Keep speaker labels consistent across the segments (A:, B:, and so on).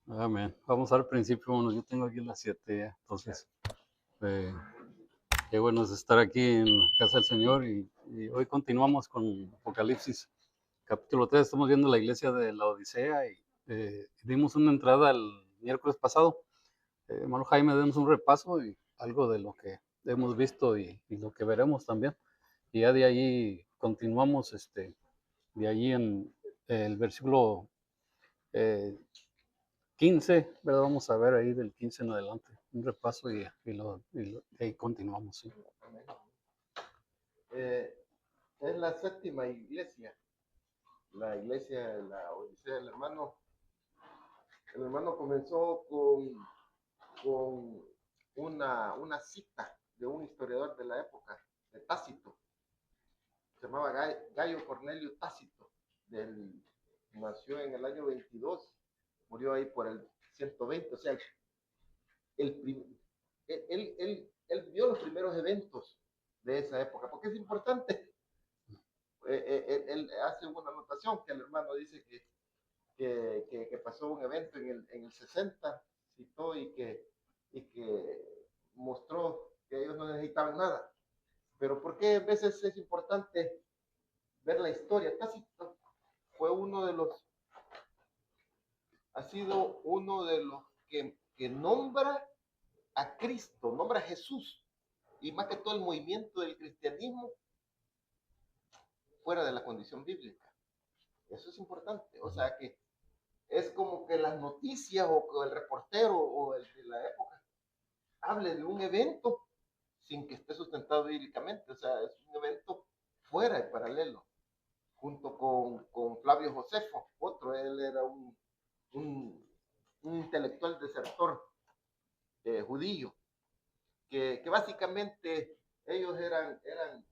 A: Amén. Vamos al principio, bueno, yo tengo aquí las 7 ya, entonces, eh, qué bueno es estar aquí en la casa del Señor y hoy continuamos con Apocalipsis, capítulo 3. Estamos viendo la iglesia de la Odisea y dimos una entrada el miércoles pasado. Hermano Jaime, demos un repaso y algo de lo que hemos visto y lo que veremos también. Y ya de ahí continuamos, de ahí en el versículo eh, 15, ¿verdad? Vamos a ver ahí del 15 en adelante, un repaso y ahí continuamos, ¿sí?
B: Amén. Eh, es la séptima iglesia, la iglesia de la Odisea. El hermano comenzó con una cita de un historiador de la época, de Tácito. Se llamaba Gayo Cornelio Tácito. Nació en el año 22, murió ahí por el 120. O sea, el, él vio los primeros eventos de esa época, porque es importante. Él hace una anotación que el hermano dice que pasó un evento en el 60, citó y que mostró que ellos no necesitaban nada. Pero ¿por qué a veces es importante ver la historia? Tácito fue ha sido uno de los que nombra a Cristo, nombra a Jesús, y más que todo el movimiento del cristianismo fuera de la condición bíblica. Eso es importante. O sea que es como que las noticias o el reportero o el de la época hable de un evento sin que esté sustentado bíblicamente. O sea, es un evento fuera de paralelo, junto con Flavio Josefo, otro. Él era un, un intelectual desertor judío, que básicamente ellos eran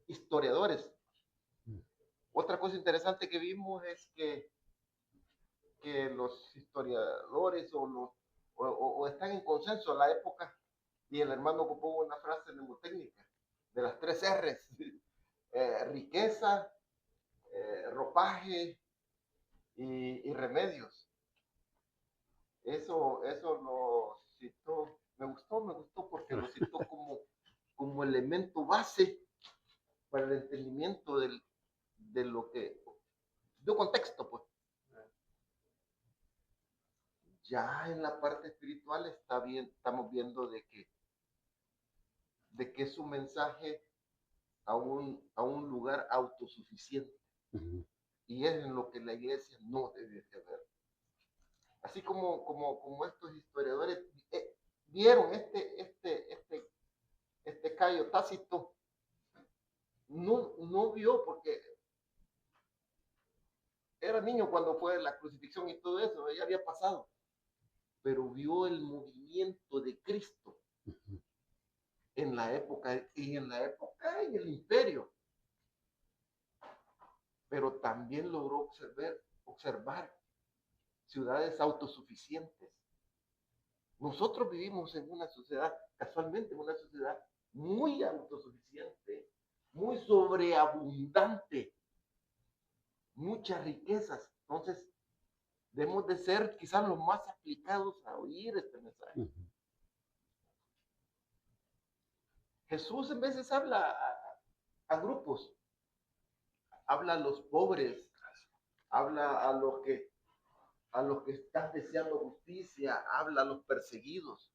B: historiadores. Otra cosa interesante que vimos es que los historiadores o están en consenso a la época, y el hermano ocupó una frase mnemotécnica de las 3 R's: riqueza, ropaje y remedios. Eso lo citó, me gustó porque lo citó como elemento base para el entendimiento de lo que, de un contexto, pues. Ya en la parte espiritual estamos viendo de que es un mensaje a un lugar autosuficiente.
A: Uh-huh.
B: Y es en lo que la iglesia no debe de ver. Así como estos historiadores vieron este Cayo Tácito, no vio, porque era niño cuando fue la crucifixión y todo eso, ya había pasado, pero vio el movimiento de Cristo
A: Uh-huh.
B: en la época, y en la época en el imperio, pero también logró observar ciudades autosuficientes. Nosotros vivimos en una sociedad, casualmente, en una sociedad muy autosuficiente, muy sobreabundante, muchas riquezas. Entonces, debemos de ser quizás los más aplicados a oír este mensaje.
A: Uh-huh.
B: Jesús en veces habla a grupos, habla a los pobres, habla a los que están deseando justicia, habla a los perseguidos,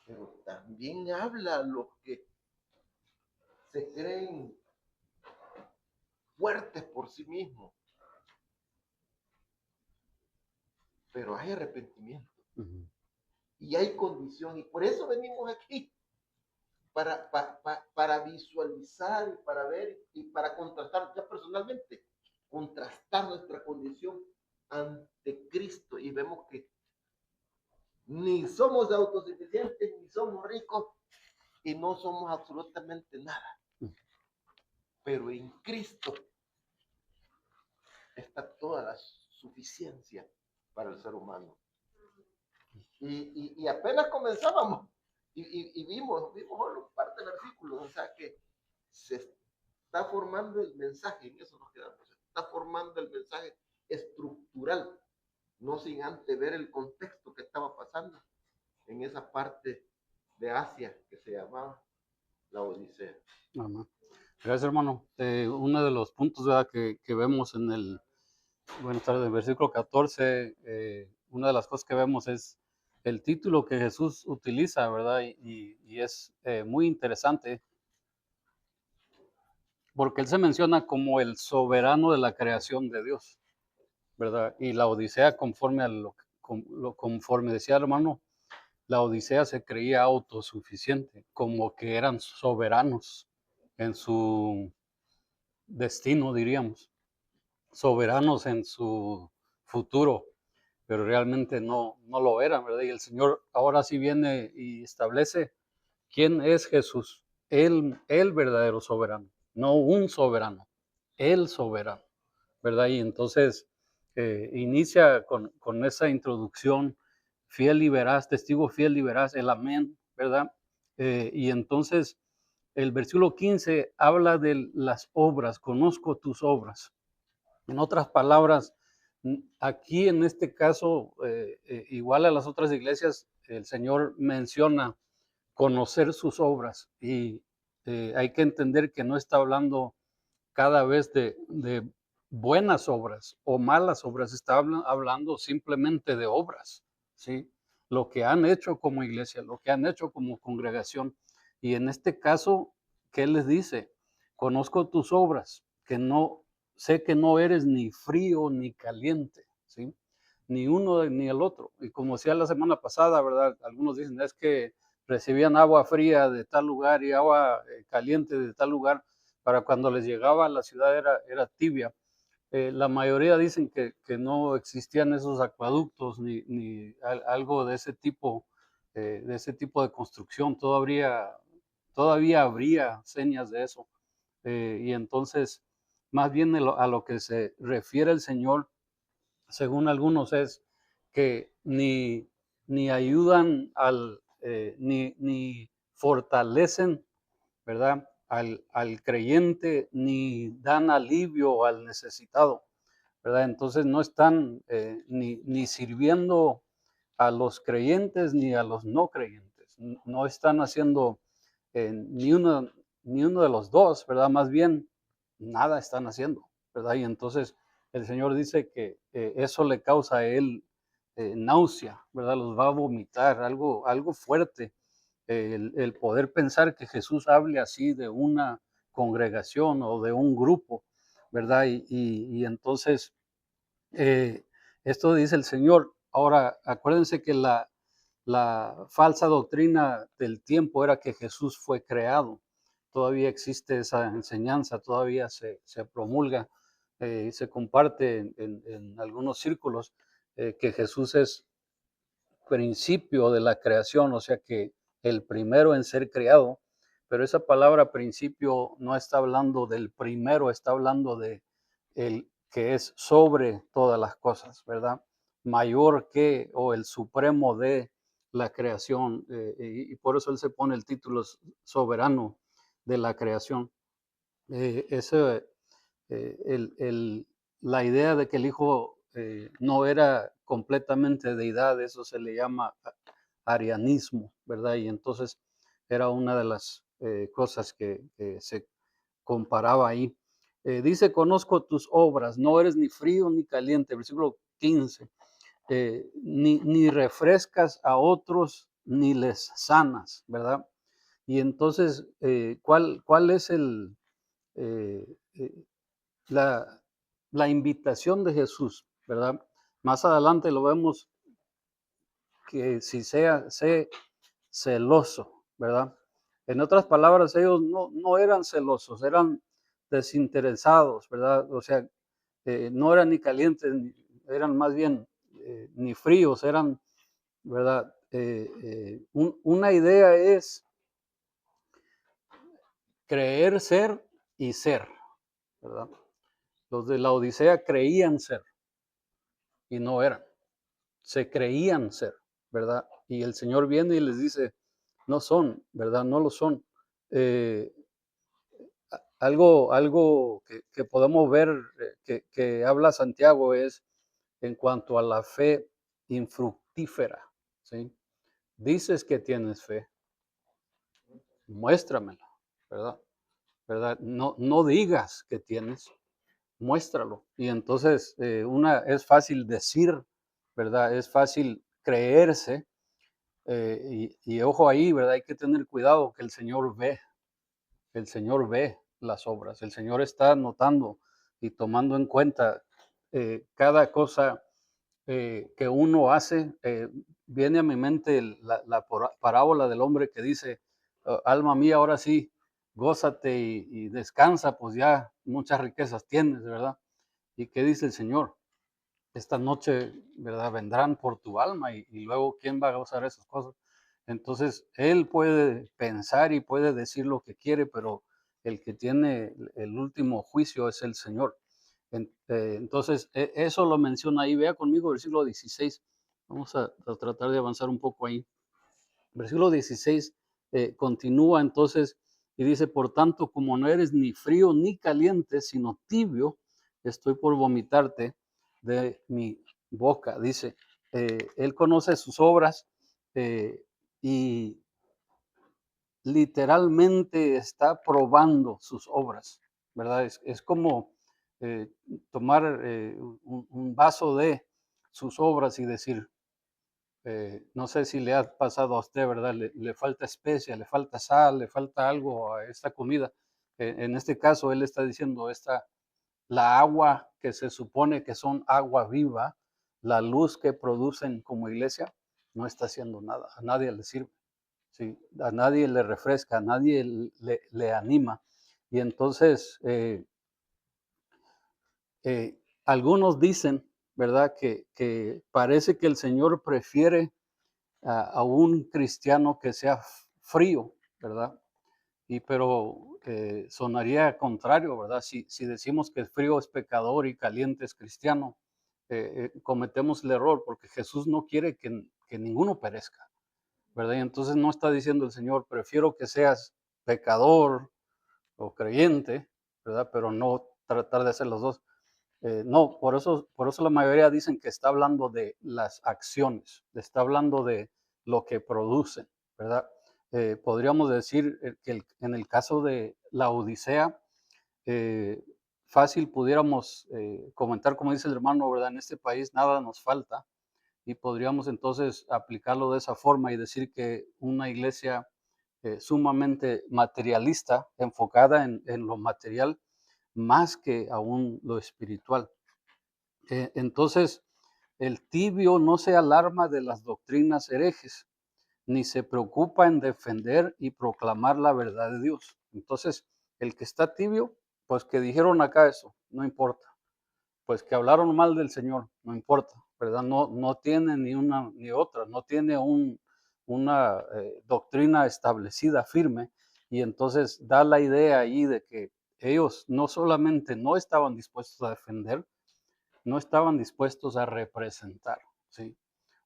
B: pero también habla a los que se creen fuertes por sí mismos, pero hay arrepentimiento.
A: Uh-huh.
B: Y hay condición, y por eso venimos aquí, para visualizar y para ver y para contrastar ya personalmente, contrastar nuestra condición ante Cristo, y vemos que ni somos autosuficientes, ni somos ricos, y no somos absolutamente nada, pero en Cristo está toda la suficiencia para el ser humano. Y apenas comenzábamos y vimos solo parte del versículo. O sea que se está formando el mensaje, en eso nos quedamos, se está formando el mensaje estructural no sin antes ver el contexto que estaba pasando en esa parte de Asia que se llamaba la Odisea.
A: Amén. Gracias, hermano. Uno de los puntos, ¿verdad?, que vemos en el, buenas tardes, el versículo 14, una de las cosas que vemos es el título que Jesús utiliza, ¿verdad? Y es muy interesante porque él se menciona como el soberano de la creación de Dios, ¿verdad? Y la Odisea, conforme a conforme decía el hermano, la Odisea se creía autosuficiente, como que eran soberanos en su destino, diríamos, soberanos en su futuro, pero realmente no lo eran, ¿verdad? Y el Señor ahora sí viene y establece quién es Jesús, el verdadero soberano, no un soberano, el soberano, ¿verdad? Y entonces inicia con esa introducción, fiel y veraz, testigo fiel y veraz, el amén, ¿verdad? Y entonces el versículo 15 habla de las obras, conozco tus obras. En otras palabras, aquí en este caso, igual a las otras iglesias, el Señor menciona conocer sus obras y hay que entender que no está hablando cada vez de buenas obras o malas obras, está hablando simplemente de obras, ¿sí? Lo que han hecho como iglesia, lo que han hecho como congregación. Y en este caso, ¿qué les dice? Conozco tus obras, que no, sé que no eres ni frío ni caliente, ¿sí? Ni uno ni el otro. Y como decía la semana pasada, ¿verdad? Algunos dicen, es que recibían agua fría de tal lugar y agua caliente de tal lugar, para cuando les llegaba a la ciudad era tibia. La mayoría dicen que no existían esos acueductos ni algo de ese tipo de construcción. Todavía habría señas de eso. Y entonces, más bien a lo que se refiere el Señor, según algunos, es que ni ayudan ni fortalecen, ¿verdad?, al creyente, ni dan alivio al necesitado, ¿verdad? Entonces no están ni sirviendo a los creyentes ni a los no creyentes. No están haciendo ni uno de los dos, ¿verdad? Más bien, nada están haciendo, ¿verdad? Y entonces el Señor dice que eso le causa a él náusea, ¿verdad? Los va a vomitar, algo fuerte, el poder pensar que Jesús hable así de una congregación o de un grupo, ¿verdad? Y entonces, eh, esto dice el Señor. Ahora, acuérdense que la falsa doctrina del tiempo era que Jesús fue creado. Todavía existe esa enseñanza, todavía se promulga, se comparte en algunos círculos, que Jesús es principio de la creación, o sea que el primero en ser creado, pero esa palabra principio no está hablando del primero, está hablando de el que es sobre todas las cosas, ¿verdad? Mayor que o el supremo de la creación, y por eso él se pone el título soberano de la creación. Ese la idea de que el Hijo no era completamente deidad, eso se le llama arianismo, ¿verdad? Y entonces era una de las cosas que se comparaba ahí. Dice, conozco tus obras, no eres ni frío ni caliente, versículo 15, ni refrescas a otros, ni les sanas, ¿verdad? Y entonces, ¿cuál es eh, eh, la, la invitación de Jesús, ¿verdad? Más adelante lo vemos que si sé celoso, ¿verdad? En otras palabras, ellos no eran celosos, eran desinteresados, ¿verdad? O sea, no eran ni calientes, eran más bien ni fríos, eran, ¿verdad? Una idea es creer ser y ser, ¿verdad? Los de la Odisea creían ser y no eran. Se creían ser, ¿verdad? Y el Señor viene y les dice, no son, ¿verdad? No lo son. Eh, algo que podemos ver que habla Santiago es en cuanto a la fe infructífera, ¿sí? Dices que tienes fe, muéstramela, ¿verdad? ¿Verdad? No, no digas que tienes, muéstralo. Y entonces, es fácil decir, ¿verdad? Es fácil creerse, y ojo ahí, ¿verdad? Hay que tener cuidado que el Señor ve las obras, el Señor está notando y tomando en cuenta cada cosa que uno hace. Viene a mi mente la parábola del hombre que dice, alma mía, ahora sí, gózate y descansa, pues ya muchas riquezas tienes, ¿verdad? ¿Y qué dice el Señor? Esta noche, ¿verdad? Vendrán por tu alma y luego ¿quién va a gozar esas cosas? Entonces, Él puede pensar y puede decir lo que quiere, pero el que tiene el último juicio es el Señor. Entonces, eso lo menciona ahí. Vea conmigo versículo 16. Vamos a tratar de avanzar un poco ahí. Versículo 16 continúa entonces y dice, por tanto, como no eres ni frío ni caliente, sino tibio, estoy por vomitarte de mi boca. Dice, Él conoce sus obras, y literalmente está probando sus obras, ¿verdad? Es como eh, tomar un vaso de sus obras y decir, no sé si le ha pasado a usted, ¿verdad? Le falta especia, le falta sal, le falta algo a esta comida. En este caso, él está diciendo, la agua que se supone que son agua viva, la luz que producen como iglesia, no está haciendo nada, a nadie le sirve, ¿sí? A nadie le refresca, a nadie le anima. Y entonces, algunos dicen, ¿verdad? Que parece que el Señor prefiere a un cristiano que sea frío, ¿verdad? Pero sonaría contrario, ¿verdad? Si decimos que el frío es pecador y caliente es cristiano, cometemos el error porque Jesús no quiere que ninguno perezca, ¿verdad? Y entonces no está diciendo el Señor, prefiero que seas pecador o creyente, ¿verdad? Pero no tratar de hacer los dos. No, por eso la mayoría dicen que está hablando de las acciones, está hablando de lo que producen, ¿verdad? Podríamos decir que en el caso de la Odisea, eh, fácil pudiéramos comentar, como dice el hermano, ¿verdad? En este país nada nos falta, y podríamos entonces aplicarlo de esa forma y decir que una iglesia sumamente materialista, enfocada en lo material, más que aún lo espiritual. Entonces, el tibio no se alarma de las doctrinas herejes, ni se preocupa en defender y proclamar la verdad de Dios. Entonces, el que está tibio, pues que dijeron acá eso, no importa. Pues que hablaron mal del Señor, no importa, ¿verdad? No, no tiene ni una ni otra, no tiene una doctrina establecida, firme, y entonces da la idea ahí de que ellos no solamente no estaban dispuestos a defender, no estaban dispuestos a representar, ¿sí?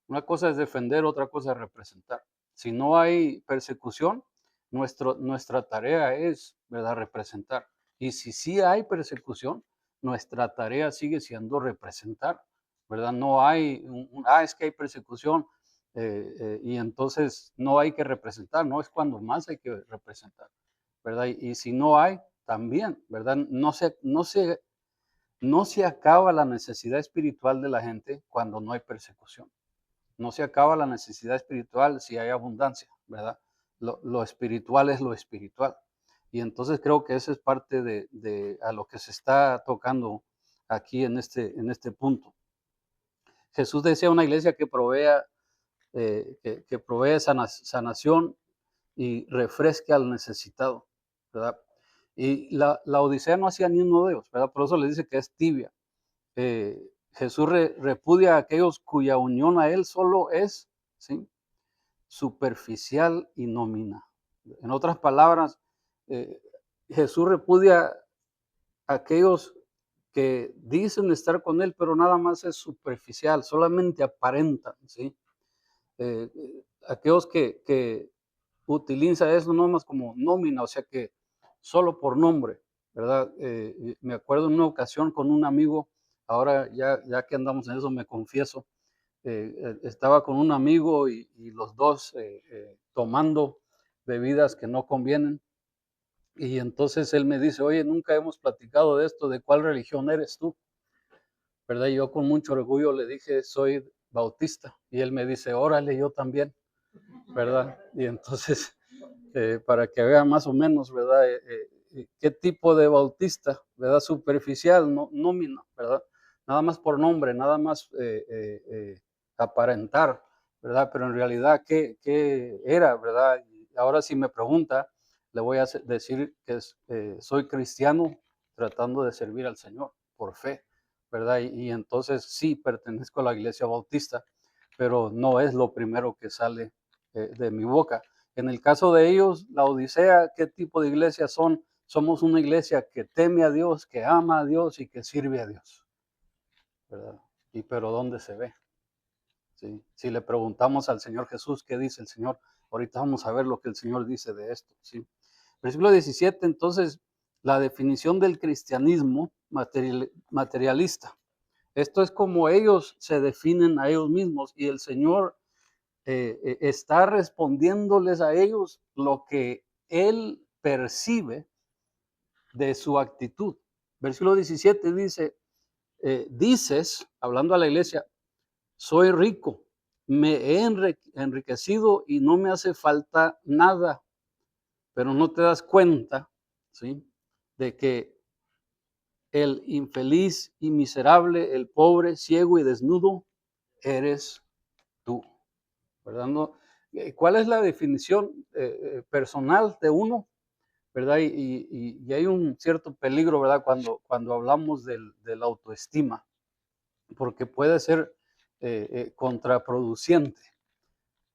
A: Una cosa es defender, otra cosa es representar. Si no hay persecución, nuestra tarea es, ¿verdad?, representar. Y si sí hay persecución, nuestra tarea sigue siendo representar, ¿verdad? No hay, es que hay persecución, y entonces no hay que representar, no es cuando más hay que representar, ¿verdad? Y si no hay, también, ¿verdad? No se acaba la necesidad espiritual de la gente cuando no hay persecución. No se acaba la necesidad espiritual si hay abundancia, ¿verdad? Lo espiritual es lo espiritual. Y entonces creo que eso es parte de a lo que se está tocando aquí en este punto. Jesús decía a una iglesia que provee sanación y refresque al necesitado, ¿verdad? Y la Odisea no hacía ni uno de ellos, ¿verdad? Por eso le dice que es tibia. Jesús repudia a aquellos cuya unión a Él solo es, ¿sí?, superficial y nómina. En otras palabras, eh, Jesús repudia a aquellos que dicen estar con Él, pero nada más es superficial, solamente aparentan, ¿sí? Aquellos que utilizan eso nomás como nómina, o sea que solo por nombre, ¿verdad? Me acuerdo en una ocasión con un amigo, ahora ya que andamos en eso, me confieso, estaba con un amigo y los dos tomando bebidas que no convienen. Y entonces él me dice, oye, nunca hemos platicado de esto, ¿de cuál religión eres tú? ¿Verdad? Y yo con mucho orgullo le dije, soy bautista. Y él me dice, órale, yo también, ¿verdad? Y entonces, para que vean más o menos, ¿verdad? ¿Qué tipo de bautista? ¿Verdad? Superficial, no, nómina, ¿verdad? Nada más por nombre, nada más aparentar, ¿verdad? Pero en realidad, ¿qué era, verdad? Y ahora si me pregunta, le voy a decir que soy cristiano tratando de servir al Señor por fe, ¿verdad? Y entonces sí pertenezco a la iglesia bautista, pero no es lo primero que sale de mi boca. En el caso de ellos, la Odisea, ¿qué tipo de iglesia son? Somos una iglesia que teme a Dios, que ama a Dios y que sirve a Dios, ¿verdad? Y pero ¿dónde se ve? ¿Sí? Si le preguntamos al Señor Jesús, ¿qué dice el Señor? Ahorita vamos a ver lo que el Señor dice de esto, ¿sí? Versículo 17, entonces, la definición del cristianismo materialista. Esto es como ellos se definen a ellos mismos y el Señor está respondiéndoles a ellos lo que Él percibe de su actitud. Versículo 17 dice, dices, hablando a la iglesia, soy rico, me he enriquecido y no me hace falta nada, pero no te das cuenta, ¿sí? De que el infeliz y miserable, el pobre, ciego y desnudo, eres tú, ¿verdad? No, ¿cuál es la definición personal de uno? ¿Verdad? Y hay un cierto peligro, ¿verdad? Cuando hablamos de la autoestima, porque puede ser contraproducente.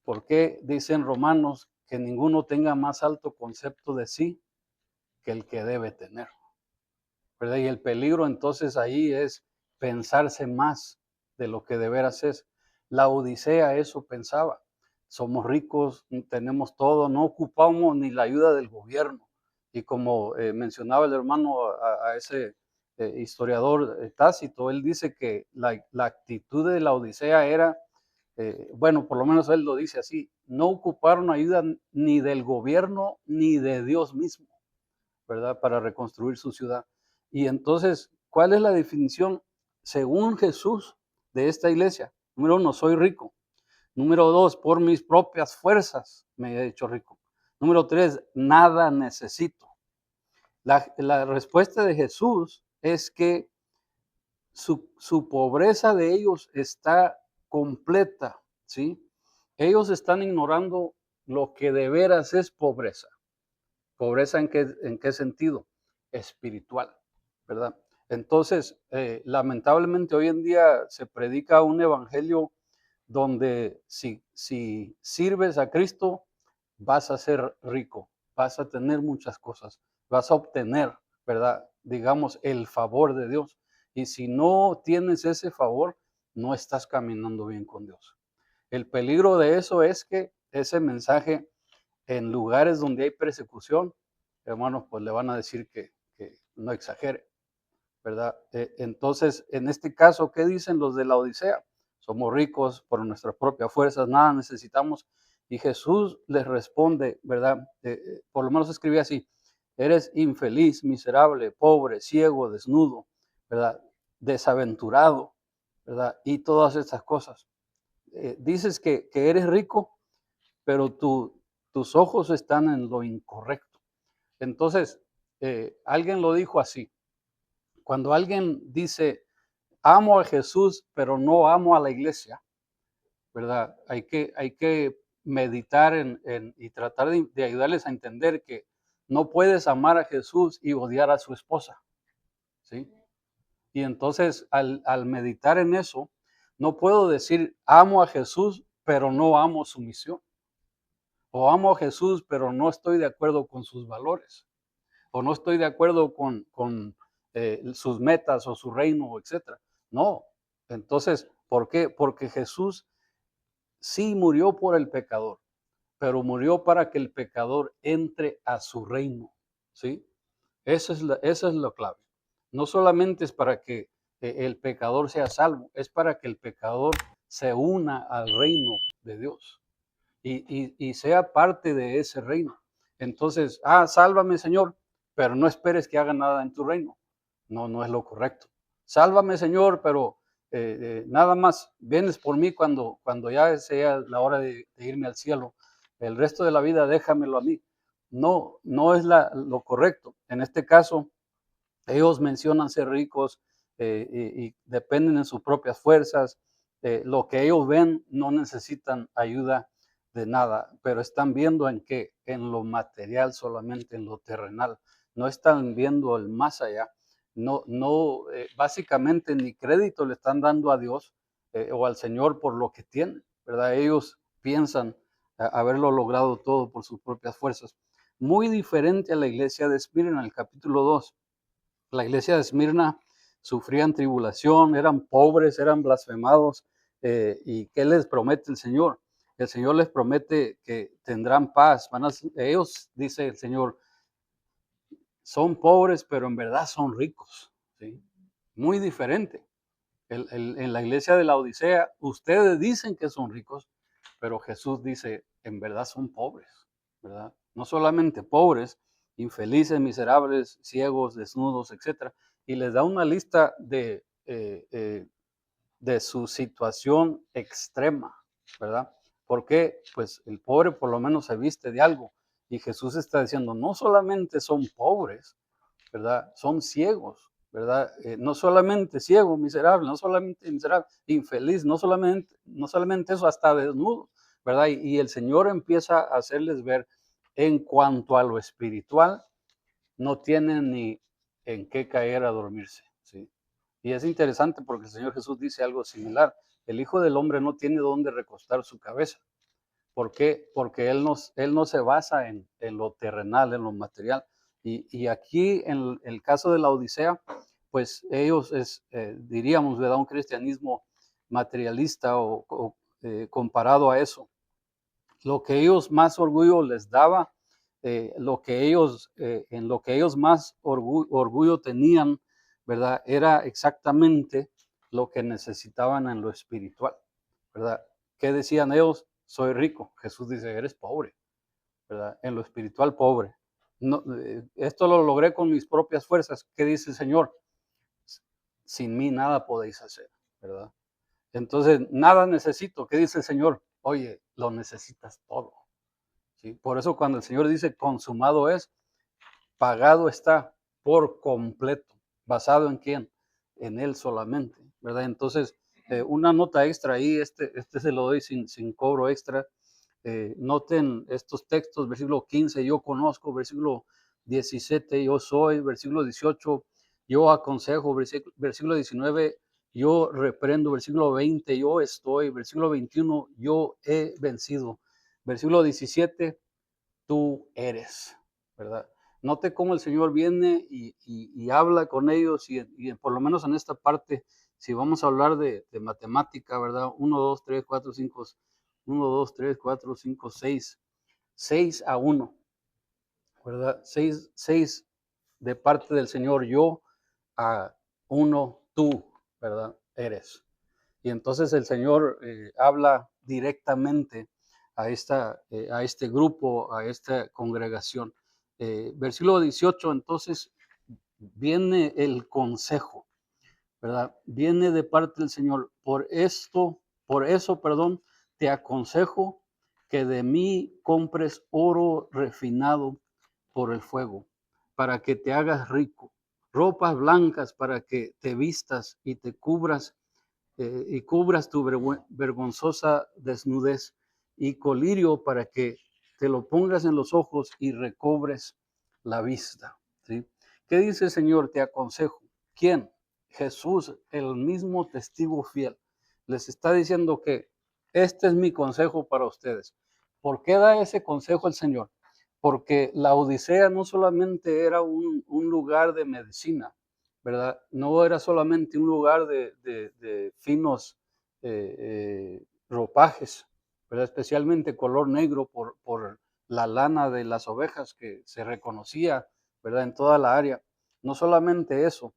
A: ¿Por qué dicen Romanos que ninguno tenga más alto concepto de sí que el que debe tener? ¿Verdad? Y el peligro entonces ahí es pensarse más de lo que de veras es. La Odisea eso pensaba. Somos ricos, tenemos todo, no ocupamos ni la ayuda del gobierno. Y como mencionaba el hermano a ese historiador Tácito, él dice que la actitud de la Odisea era, bueno, por lo menos él lo dice así, no ocuparon ayuda ni del gobierno ni de Dios mismo, ¿verdad? Para reconstruir su ciudad. Y entonces, ¿cuál es la definición según Jesús de esta iglesia? Número uno, soy rico. Número dos, por mis propias fuerzas me he hecho rico. Número tres, nada necesito. La respuesta de Jesús es que su pobreza de ellos está completa, ¿sí? Ellos están ignorando lo que de veras es pobreza. ¿Pobreza en qué sentido? Espiritual, ¿verdad? Entonces, lamentablemente hoy en día se predica un evangelio donde si sirves a Cristo, vas a ser rico, vas a tener muchas cosas, vas a obtener, ¿verdad? Digamos, el favor de Dios. Y si no tienes ese favor, no estás caminando bien con Dios. El peligro de eso es que ese mensaje en lugares donde hay persecución, hermanos, pues le van a decir que no exagere, ¿verdad? Entonces, en este caso, ¿qué dicen los de la Odisea? Somos ricos por nuestras propias fuerzas, nada necesitamos. Y Jesús les responde, ¿verdad? Por lo menos escribía así, eres infeliz, miserable, pobre, ciego, desnudo, ¿verdad? Desaventurado, ¿verdad? Y todas estas cosas. Dices que eres rico, pero tus ojos están en lo incorrecto. Entonces, alguien lo dijo así, cuando alguien dice, amo a Jesús, pero no amo a la iglesia, ¿verdad? Hay que meditar y tratar de ayudarles a entender que no puedes amar a Jesús y odiar a su esposa, ¿sí? Y entonces, al meditar en eso, no puedo decir, amo a Jesús, pero no amo su misión. O amo a Jesús, pero no estoy de acuerdo con sus valores. O no estoy de acuerdo con sus metas o su reino, etcétera. No. Entonces, ¿por qué? Porque Jesús sí murió por el pecador, pero murió para que el pecador entre a su reino, ¿sí? Esa es la clave. No solamente es para que el pecador sea salvo, es para que el pecador se una al reino de Dios y sea parte de ese reino. Entonces, sálvame, Señor, pero no esperes que haga nada en tu reino. No, no es lo correcto. Sálvame, Señor, pero nada más, vienes por mí cuando ya sea la hora de irme al cielo. El resto de la vida déjamelo a mí. No, no es lo correcto. En este caso, ellos mencionan ser ricos y dependen en sus propias fuerzas. Lo que ellos ven no necesitan ayuda de nada, pero están viendo en qué, en lo material solamente, en lo terrenal. No están viendo el más allá. No, no, básicamente ni crédito le están dando a Dios o al Señor por lo que tienen, ¿verdad? Ellos piensan haberlo logrado todo por sus propias fuerzas. Muy diferente a la iglesia de Esmirna en el capítulo 2. La iglesia de Esmirna sufrían tribulación, eran pobres, eran blasfemados. ¿Y qué les promete el Señor? El Señor les promete que tendrán paz. Ellos, dice el Señor, son pobres, pero en verdad son ricos. ¿Sí? Muy diferente. En la iglesia de la Odisea, ustedes dicen que son ricos, pero Jesús dice, en verdad son pobres, ¿verdad? No solamente pobres, infelices, miserables, ciegos, desnudos, etcétera. Y les da una lista de su situación extrema, ¿verdad? Porque pues el pobre por lo menos se viste de algo. Y Jesús está diciendo, no solamente son pobres, ¿verdad? Son ciegos, ¿verdad? No solamente ciego, miserable, no solamente miserable, infeliz, no solamente eso, hasta desnudo, ¿verdad? Y el Señor empieza a hacerles ver en cuanto a lo espiritual, no tienen ni en qué caer a dormirse, ¿sí? Y es interesante porque el Señor Jesús dice algo similar. El Hijo del Hombre no tiene dónde recostar su cabeza. ¿Por qué? Porque él no se basa en lo terrenal, en lo material. Y aquí, en el caso de la Odisea, pues ellos diríamos, ¿verdad? Un cristianismo materialista o comparado a eso. Lo que ellos más orgullo les daba, en lo que ellos más orgullo tenían, ¿verdad? Era exactamente lo que necesitaban en lo espiritual, ¿verdad? ¿Qué decían ellos? Soy rico. Jesús dice, eres pobre, ¿verdad? En lo espiritual, pobre. No, esto lo logré con mis propias fuerzas. ¿Qué dice el Señor? Sin mí nada podéis hacer, ¿verdad? Entonces, nada necesito. ¿Qué dice el Señor? Oye, lo necesitas todo. ¿Sí? Por eso cuando el Señor dice consumado es, pagado está por completo. ¿Basado en quién? En Él solamente, ¿verdad? Entonces, una nota extra ahí, este se lo doy sin cobro extra. Noten estos textos, versículo 15, yo conozco, versículo 17, yo soy, versículo 18, yo aconsejo, versículo 19, yo reprendo, versículo 20, yo estoy, versículo 21, yo he vencido, versículo 17, tú eres, ¿verdad? Note cómo el Señor viene y habla con ellos y por lo menos en esta parte, si vamos a hablar de matemática, ¿verdad? 1, 2, 3, 4, 5, 1, 2, 3, 4, 5, 6, 6 a 1, ¿verdad? 6 de parte del Señor, yo a 1, tú, ¿verdad? Eres. Y entonces el Señor habla directamente a este grupo, a esta congregación. Versículo 18, entonces viene el consejo, ¿verdad? Viene de parte del Señor. Por eso, perdón, te aconsejo que de mí compres oro refinado por el fuego, para que te hagas rico, ropas blancas para que te vistas y te cubras tu vergonzosa desnudez, y colirio para que te lo pongas en los ojos y recobres la vista. ¿Sí? ¿Qué dice el Señor? Te aconsejo. ¿Quién? Jesús, el mismo testigo fiel. Les está diciendo que este es mi consejo para ustedes. ¿Por qué da ese consejo el Señor? Porque la Odisea no solamente era un lugar de medicina, ¿verdad? No era solamente un lugar de finos ropajes, ¿verdad? Especialmente color negro por la lana de las ovejas que se reconocía, ¿verdad? En toda la área. No solamente eso,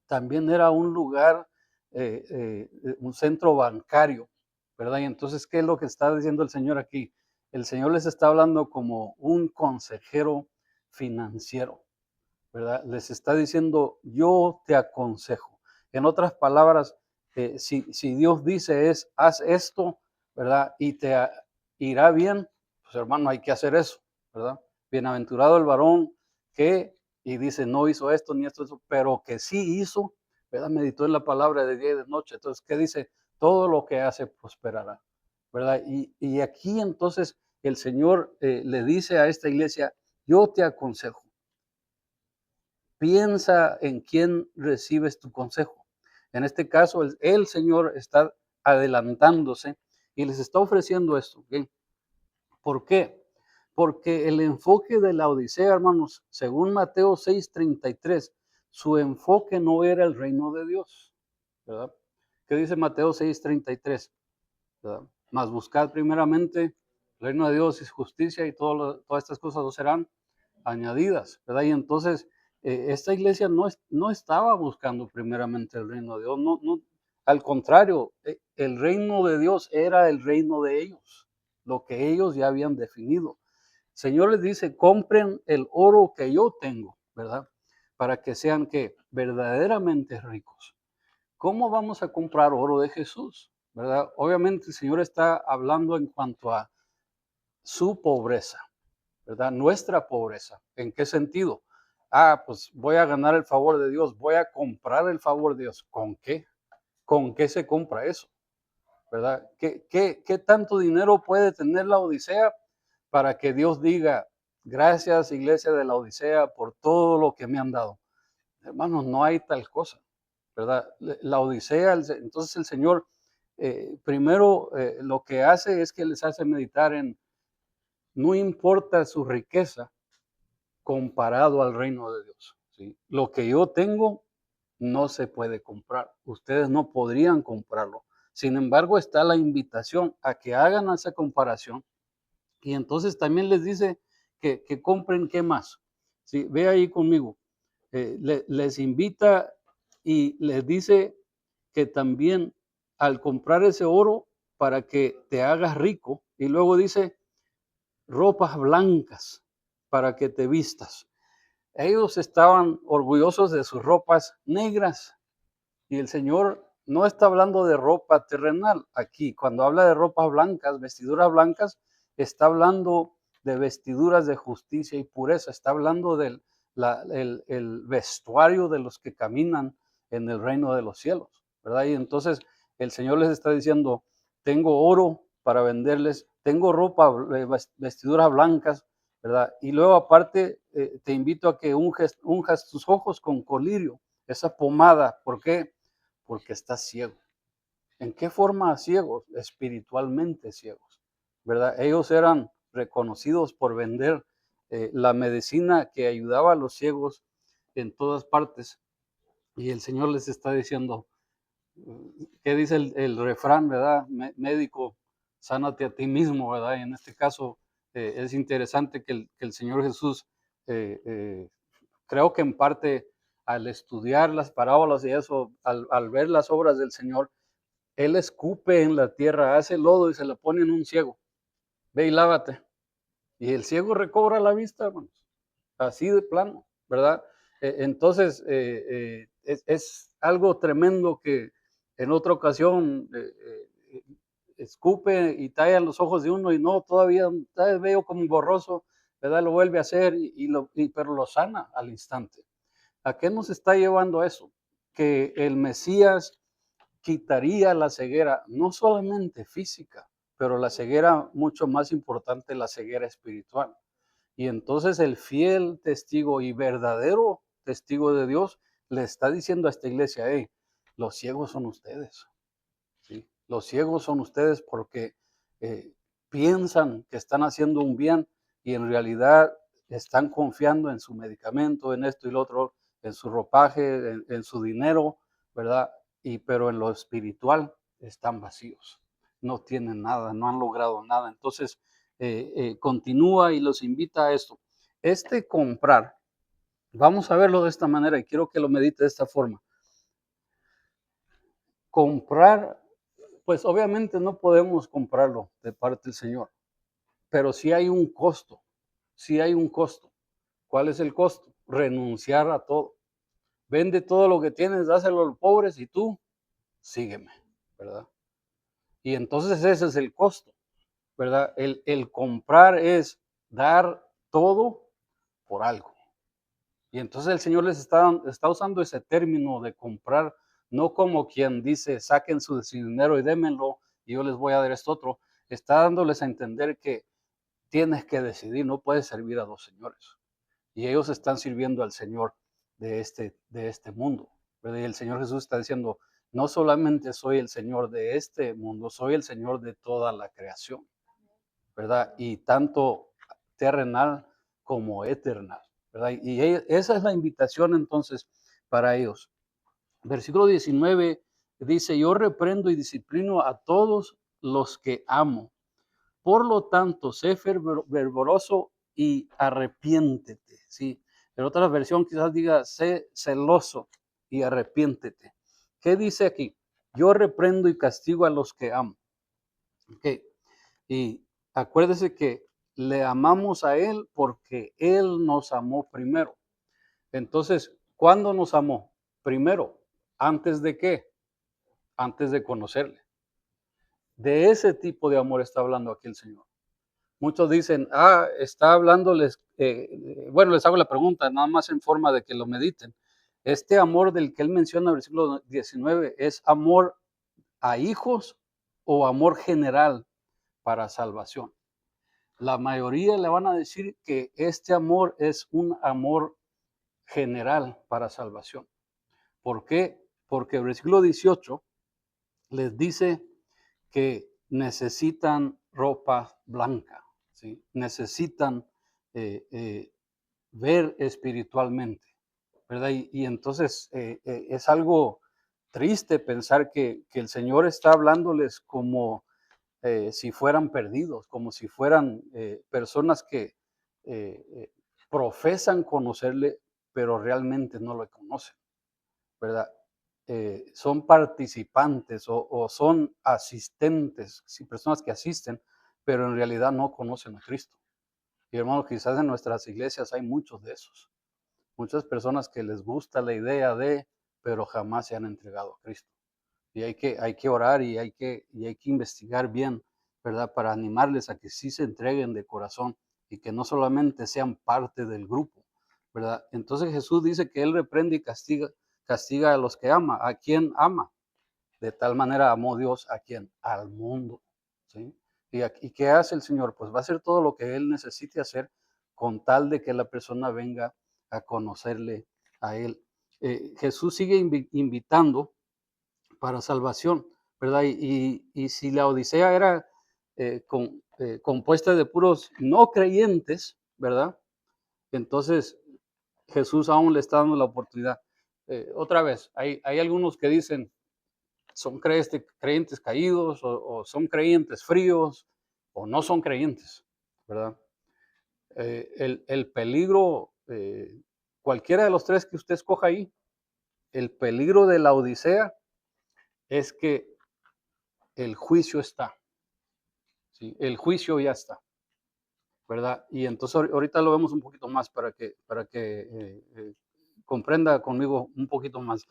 A: también era un lugar, un centro bancario, ¿verdad? Y entonces, ¿qué es lo que está diciendo el Señor aquí? El Señor les está hablando como un consejero financiero, ¿verdad? Les está diciendo, yo te aconsejo. En otras palabras, si Dios dice haz esto, ¿verdad? Y irá bien, pues hermano, hay que hacer eso, ¿verdad? Bienaventurado el varón que, y dice, no hizo esto ni esto, pero que sí hizo, ¿verdad? Meditó en la palabra de día y de noche. Entonces, ¿qué dice? Todo lo que hace prosperará, ¿verdad? Y aquí entonces el Señor le dice a esta iglesia, yo te aconsejo. Piensa en quién recibes tu consejo. En este caso, el Señor está adelantándose y les está ofreciendo esto. ¿Okay? ¿Por qué? Porque el enfoque de la Odisea, hermanos, según Mateo 6:33, su enfoque no era el reino de Dios, ¿verdad? ¿Qué dice Mateo 6:33? ¿Verdad? Mas buscad primeramente el reino de Dios y justicia y todas estas cosas os serán añadidas, ¿verdad? Y entonces esta iglesia no estaba buscando primeramente el reino de Dios, no, al contrario, el reino de Dios era el reino de ellos, lo que ellos ya habían definido. El Señor les dice, compren el oro que yo tengo, ¿verdad? Para que sean que verdaderamente ricos. ¿Cómo vamos a comprar oro de Jesús? ¿Verdad? Obviamente el Señor está hablando en cuanto a su pobreza, ¿verdad? Nuestra pobreza. ¿En qué sentido? Pues voy a ganar el favor de Dios, voy a comprar el favor de Dios. ¿Con qué? ¿Con qué se compra eso? ¿Verdad? ¿Qué tanto dinero puede tener la Odisea para que Dios diga, gracias Iglesia de la Odisea por todo lo que me han dado? Hermanos, no hay tal cosa, ¿verdad? La Odisea, entonces el Señor primero lo que hace es que les hace meditar en, no importa su riqueza, comparado al reino de Dios. ¿Sí? Lo que yo tengo no se puede comprar. Ustedes no podrían comprarlo. Sin embargo, está la invitación a que hagan esa comparación. Y entonces también les dice que compren qué más. ¿Sí? Ve ahí conmigo. Les invita y les dice que también al comprar ese oro para que te hagas rico, y luego dice ropas blancas para que te vistas. Ellos estaban orgullosos de sus ropas negras y el Señor no está hablando de ropa terrenal aquí. Cuando habla de ropas blancas, vestiduras blancas, está hablando de vestiduras de justicia y pureza. Está hablando del el vestuario de los que caminan en el reino de los cielos, ¿verdad? Y entonces el Señor les está diciendo, tengo oro para venderles, tengo ropa, vestiduras blancas, ¿verdad? Y luego aparte te invito a que unjas tus ojos con colirio, esa pomada. ¿Por qué? Porque estás ciego. ¿En qué forma ciegos? Espiritualmente ciegos, ¿verdad? Ellos eran reconocidos por vender la medicina que ayudaba a los ciegos en todas partes. Y el Señor les está diciendo, ¿qué dice el refrán, verdad? Médico, sánate a ti mismo, ¿verdad? Y en este caso es interesante que el Señor Jesús, eh, creo que en parte al estudiar las parábolas y eso, al ver las obras del Señor, Él escupe en la tierra, hace lodo y se la pone en un ciego. Ve y lávate. Y el ciego recobra la vista, hermanos. Así de plano, ¿verdad? Entonces, es algo tremendo que en otra ocasión escupe y talla los ojos de uno y no, todavía veo como borroso, ¿verdad? Lo vuelve a hacer pero lo sana al instante. ¿A qué nos está llevando eso? Que el Mesías quitaría la ceguera, no solamente física, pero la ceguera mucho más importante, la ceguera espiritual. Y entonces el fiel testigo y verdadero testigo de Dios le está diciendo a esta iglesia, hey, los ciegos son ustedes. ¿Sí? Los ciegos son ustedes porque eh, piensan que están haciendo un bien y en realidad están confiando en su medicamento, en esto y lo otro, en su ropaje, en su dinero, ¿verdad? Pero en lo espiritual están vacíos, no tienen nada, no han logrado nada. Entonces, continúa y los invita a esto. Este comprar, vamos a verlo de esta manera y quiero que lo medite de esta forma. comprar, pues obviamente no podemos comprarlo de parte del Señor, pero sí hay un costo, sí hay un costo. ¿Cuál es el costo? Renunciar a todo. Vende todo lo que tienes, dáselo a los pobres y tú sígueme, ¿verdad? Y entonces ese es el costo, ¿verdad? El comprar es dar todo por algo. Y entonces el Señor les está usando ese término de comprar, no como quien dice, saquen su dinero y démenlo y yo les voy a dar esto otro. Está dándoles a entender que tienes que decidir, no puedes servir a dos señores. Y ellos están sirviendo al Señor de este mundo, ¿verdad? Y el Señor Jesús está diciendo, no solamente soy el Señor de este mundo, soy el Señor de toda la creación, ¿verdad? Y tanto terrenal como eternal, ¿verdad? Y esa es la invitación entonces para ellos. Versículo 19 dice, yo reprendo y disciplino a todos los que amo. Por lo tanto, sé fervoroso y arrepiéntete. ¿Sí? En otra versión quizás diga, sé celoso y arrepiéntete. ¿Qué dice aquí? Yo reprendo y castigo a los que amo. Okay. Y acuérdese que le amamos a Él porque Él nos amó primero. Entonces, ¿cuándo nos amó? Primero, ¿antes de qué? Antes de conocerle. De ese tipo de amor está hablando aquí el Señor. Muchos dicen, está hablándoles, bueno, les hago la pregunta, nada más en forma de que lo mediten. Este amor del que él menciona en el versículo 19, ¿es amor a hijos o amor general para salvación? La mayoría le van a decir que este amor es un amor general para salvación. ¿Por qué? Porque el versículo 18 les dice que necesitan ropa blanca, ¿sí? Necesitan ver espiritualmente, ¿verdad? Y entonces es algo triste pensar que el Señor está hablándoles como si fueran perdidos, como si fueran personas que eh, profesan conocerle, pero realmente no lo conocen, ¿verdad? Son participantes o son asistentes, sí, personas que asisten, pero en realidad no conocen a Cristo. Y hermanos, quizás en nuestras iglesias hay muchos de esos, muchas personas que les gusta la idea de, pero jamás se han entregado a Cristo. Y hay que orar y hay que investigar bien, ¿verdad? Para animarles a que sí se entreguen de corazón y que no solamente sean parte del grupo, ¿verdad? Entonces Jesús dice que Él reprende y castiga a los que ama. ¿A quién ama? De tal manera amó Dios a quien, al mundo, ¿sí? ¿Y qué hace el Señor? Pues va a hacer todo lo que Él necesite hacer con tal de que la persona venga a conocerle a Él. Jesús sigue invitando para salvación, ¿verdad? Y si la Odisea era compuesta de puros no creyentes, ¿verdad? Entonces Jesús aún le está dando la oportunidad. Otra vez, hay algunos que dicen, son creyentes caídos o son creyentes fríos o no son creyentes, ¿verdad? El peligro, cualquiera de los tres que usted escoja ahí, el peligro de la Odisea es que el juicio está, ¿sí? El juicio ya está, ¿verdad? Y entonces ahorita lo vemos un poquito más para que comprenda conmigo un poquito más.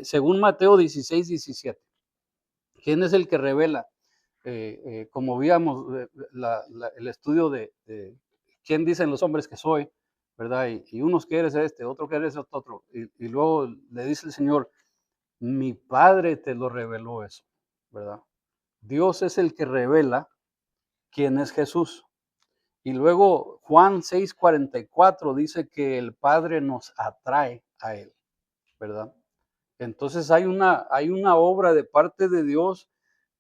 A: Según Mateo 16:17, ¿quién es el que revela? Como víamos el estudio de quién dicen los hombres que soy, ¿verdad? Y unos que eres este, otro que eres otro. Y luego le dice el Señor, mi Padre te lo reveló eso, ¿verdad? Dios es el que revela quién es Jesús. Y luego Juan 6:44 dice que el Padre nos atrae a Él, ¿verdad? Entonces hay una obra de parte de Dios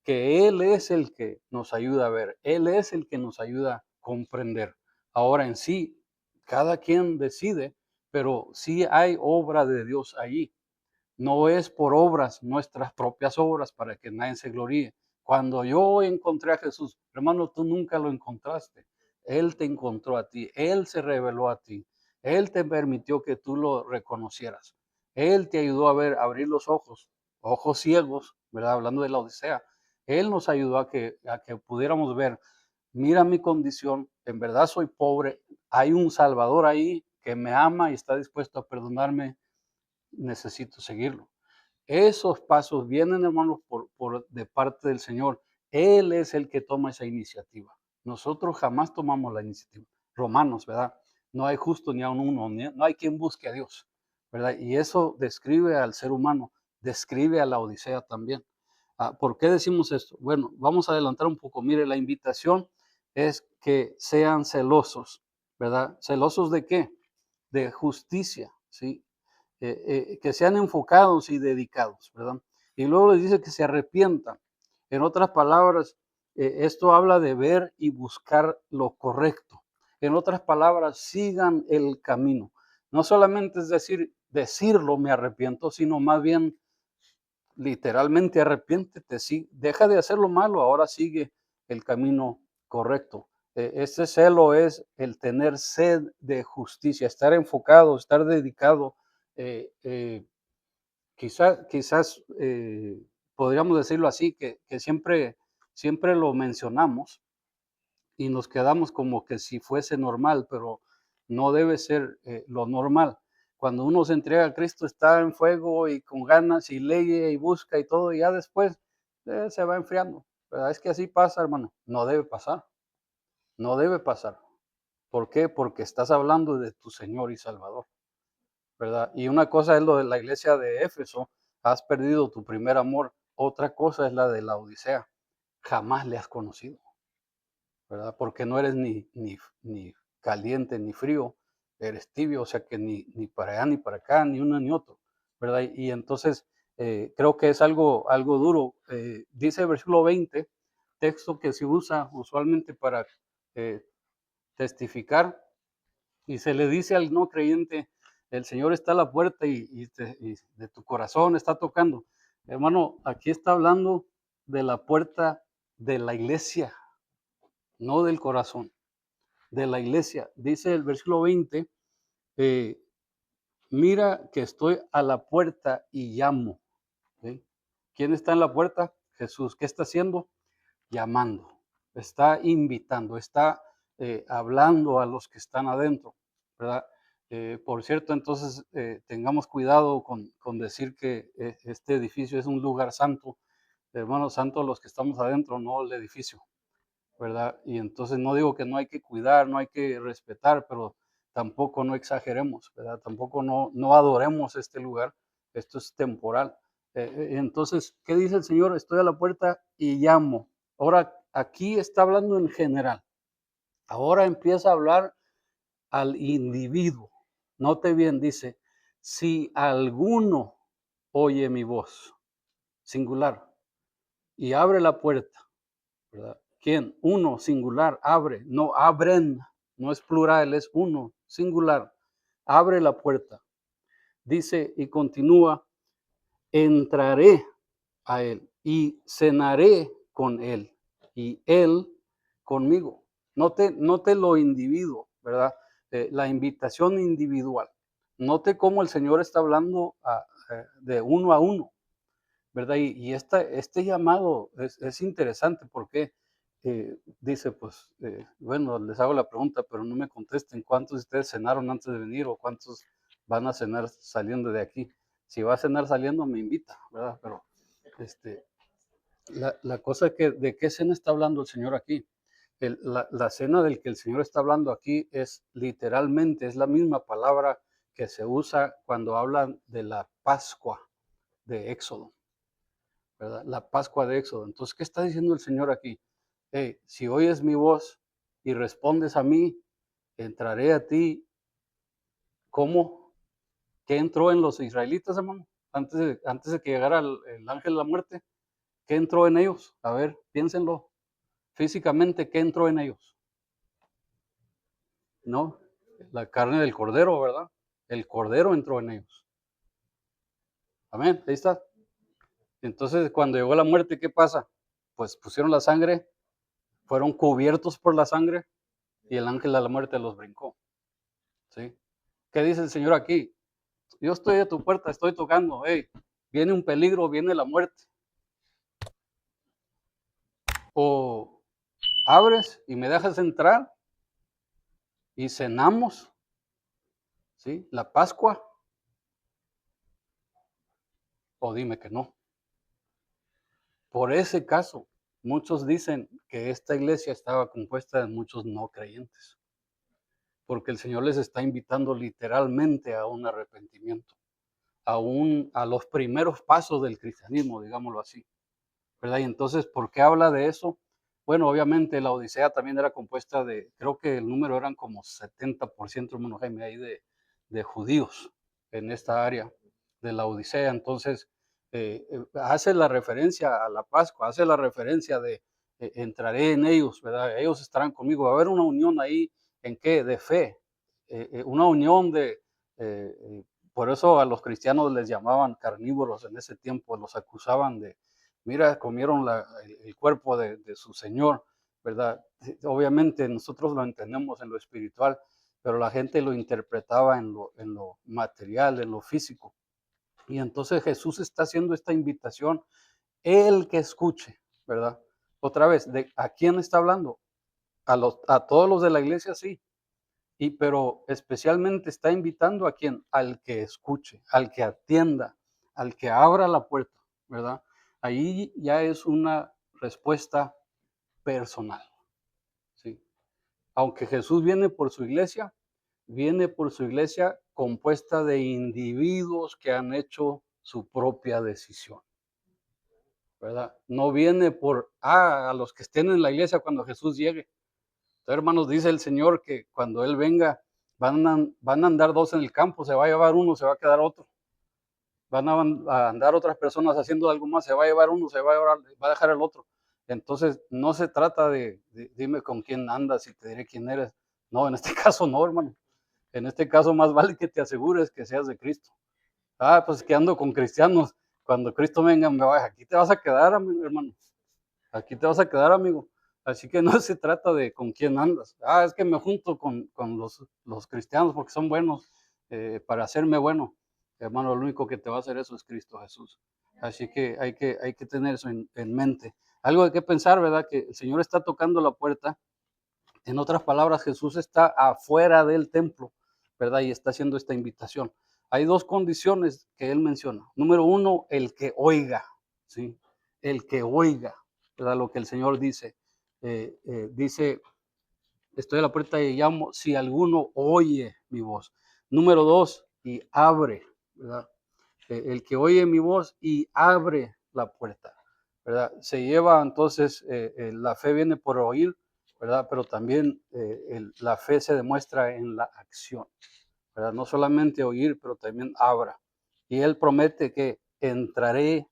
A: que Él es el que nos ayuda a ver, Él es el que nos ayuda a comprender. Ahora en sí, cada quien decide, pero sí hay obra de Dios allí. No es por obras, nuestras propias obras, para que nadie se gloríe. Cuando yo encontré a Jesús, hermano, tú nunca lo encontraste. Él te encontró a ti, Él se reveló a ti, Él te permitió que tú lo reconocieras. Él te ayudó a ver, abrir los ojos, ojos ciegos, ¿verdad? Hablando de la Odisea, Él nos ayudó a que pudiéramos ver, mira mi condición, en verdad soy pobre, hay un Salvador ahí que me ama y está dispuesto a perdonarme, necesito seguirlo. Esos pasos vienen, hermanos, de parte del Señor. Él es el que toma esa iniciativa. Nosotros jamás tomamos la iniciativa. Romanos, ¿verdad? No hay justo ni a uno, no hay quien busque a Dios, ¿verdad? Y eso describe al ser humano, describe a la Odisea también. ¿Por qué decimos esto? Bueno, vamos a adelantar un poco. Mire, la invitación es que sean celosos, ¿verdad? ¿Celosos de qué? De justicia, ¿sí? Que sean enfocados y dedicados, ¿verdad? Y luego les dice que se arrepientan. En otras palabras, esto habla de ver y buscar lo correcto. En otras palabras, sigan el camino. No solamente es decir, decirlo, me arrepiento, sino más bien literalmente arrepiéntete, sí, deja de hacer lo malo, ahora sigue el camino correcto. Este celo es el tener sed de justicia, estar enfocado, estar dedicado. eh, eh, quizás podríamos decirlo así, que siempre lo mencionamos y nos quedamos como que si fuese normal, pero no debe ser lo normal. Cuando uno se entrega a Cristo está en fuego y con ganas y lee y busca y todo, y ya después se va enfriando. ¿Verdad? Es que así pasa, hermano. No debe pasar, no debe pasar. ¿Por qué? Porque estás hablando de tu Señor y Salvador, ¿verdad? Y una cosa es lo de la iglesia de Éfeso, has perdido tu primer amor. Otra cosa es la de la Odisea, jamás le has conocido, ¿verdad? Porque no eres ni caliente ni frío, eres tibio, o sea que ni para allá ni para acá, ni uno ni otro, ¿verdad? Y entonces creo que es algo duro. Dice el versículo 20, texto que se usa usualmente para eh, testificar, y se le dice al no creyente, el Señor está a la puerta y de tu corazón está tocando. Hermano, aquí está hablando de la puerta de la iglesia, no del corazón, de la iglesia. Dice el versículo 20, eh, mira que estoy a la puerta y llamo. ¿Sí? ¿Quién está en la puerta? Jesús. ¿Qué está haciendo? Llamando, está invitando, está hablando a los que están adentro, ¿verdad? Por cierto, entonces tengamos cuidado con decir que este edificio es un lugar santo. Hermanos santos, los que estamos adentro, no el edificio, ¿verdad? Y entonces no digo que no hay que cuidar, no hay que respetar, pero tampoco no exageremos, ¿verdad? Tampoco no adoremos este lugar, esto es temporal. Entonces, ¿qué dice el Señor? Estoy a la puerta y llamo. Ahora, aquí está hablando en general. Ahora empieza a hablar al individuo. Note bien, dice, si alguno oye mi voz, singular, y abre la puerta, ¿verdad? ¿Quién? Uno, singular, abre, no abren, no es plural, es uno, singular. Abre la puerta. Dice y continúa, entraré a él y cenaré con él y él conmigo. Note lo individuo, ¿verdad? La invitación individual. Note cómo el Señor está hablando de uno a uno, ¿verdad? Y este llamado es interesante porque dice, pues, bueno, les hago la pregunta, pero no me contesten, ¿cuántos de ustedes cenaron antes de venir o cuántos van a cenar saliendo de aquí? Si va a cenar saliendo, me invita, ¿verdad? Pero este, la cosa es que, ¿de qué cena está hablando el Señor aquí? La cena del que el Señor está hablando aquí es literalmente, es la misma palabra que se usa cuando hablan de la Pascua de Éxodo, ¿verdad? La Pascua de Éxodo. Entonces, ¿qué está diciendo el Señor aquí? Hey, si oyes mi voz y respondes a mí, entraré a ti. ¿Cómo? ¿Qué entró en los israelitas, hermano? Antes de que llegara el ángel de la muerte, ¿qué entró en ellos? A ver, piénsenlo. Físicamente, ¿qué entró en ellos? No, la carne del cordero, ¿verdad? El cordero entró en ellos. Amén, ahí está. Entonces, cuando llegó la muerte, ¿qué pasa? Pues pusieron la sangre, fueron cubiertos por la sangre y el ángel de la muerte los brincó. ¿Sí? ¿Qué dice el Señor aquí? Yo estoy a tu puerta, estoy tocando. Hey, viene un peligro, viene la muerte. O abres y me dejas entrar y cenamos, ¿sí? La Pascua, o dime que no. Por ese caso, muchos dicen que esta iglesia estaba compuesta de muchos no creyentes, porque el Señor les está invitando literalmente a un arrepentimiento, a los primeros pasos del cristianismo, digámoslo así, ¿verdad? Y entonces, ¿por qué habla de eso? Bueno, obviamente la Odisea también era compuesta de, creo que el número eran como 70%, hermano Jaime, ahí de judíos en esta área de la Odisea. Entonces, hace la referencia a la Pascua, hace la referencia de entraré en ellos, ¿verdad? Ellos estarán conmigo. Va a haber una unión ahí, ¿en qué? De fe, una unión por eso a los cristianos les llamaban carnívoros en ese tiempo, los acusaban de, mira, comieron el cuerpo de su Señor, ¿verdad? Obviamente nosotros lo entendemos en lo espiritual, pero la gente lo interpretaba en lo material, en lo físico. Y entonces Jesús está haciendo esta invitación, el que escuche, ¿verdad? Otra vez, ¿a quién está hablando? A todos los de la iglesia, sí, pero especialmente está invitando a quien, al que escuche, al que atienda, al que abra la puerta, ¿verdad? Ahí ya es una respuesta personal, ¿sí? Aunque Jesús viene por su iglesia compuesta de individuos que han hecho su propia decisión, ¿verdad? No viene a los que estén en la iglesia cuando Jesús llegue. Entonces, hermanos, dice el Señor que cuando Él venga, van a andar dos en el campo, se va a llevar uno, se va a quedar otro. Van a andar otras personas haciendo algo más, se va a llevar uno, va a dejar el otro. Entonces, no se trata de dime con quién andas y te diré quién eres. No, en este caso no, hermano. En este caso más vale que te asegures que seas de Cristo. Ah, pues que ando con cristianos. Cuando Cristo venga, aquí te vas a quedar, hermano. Aquí te vas a quedar, amigo. Así que no se trata de con quién andas. Ah, es que me junto con los cristianos porque son buenos para hacerme bueno. Hermano, lo único que te va a hacer eso es Cristo Jesús. Así que hay que tener eso en mente. Algo de qué pensar, ¿verdad? Que el Señor está tocando la puerta. En otras palabras, Jesús está afuera del templo, ¿verdad? Y está haciendo esta invitación. Hay dos condiciones que Él menciona. Número uno, el que oiga, ¿sí? El que oiga, ¿verdad? Lo que el Señor dice. Dice, estoy a la puerta y llamo, si alguno oye mi voz. Número dos, y abre, ¿verdad? El que oye mi voz y abre la puerta, ¿verdad? Se lleva entonces, la fe viene por oír, ¿verdad? Pero también la fe se demuestra en la acción, ¿verdad? No solamente oír, pero también abra. Y Él promete que entraré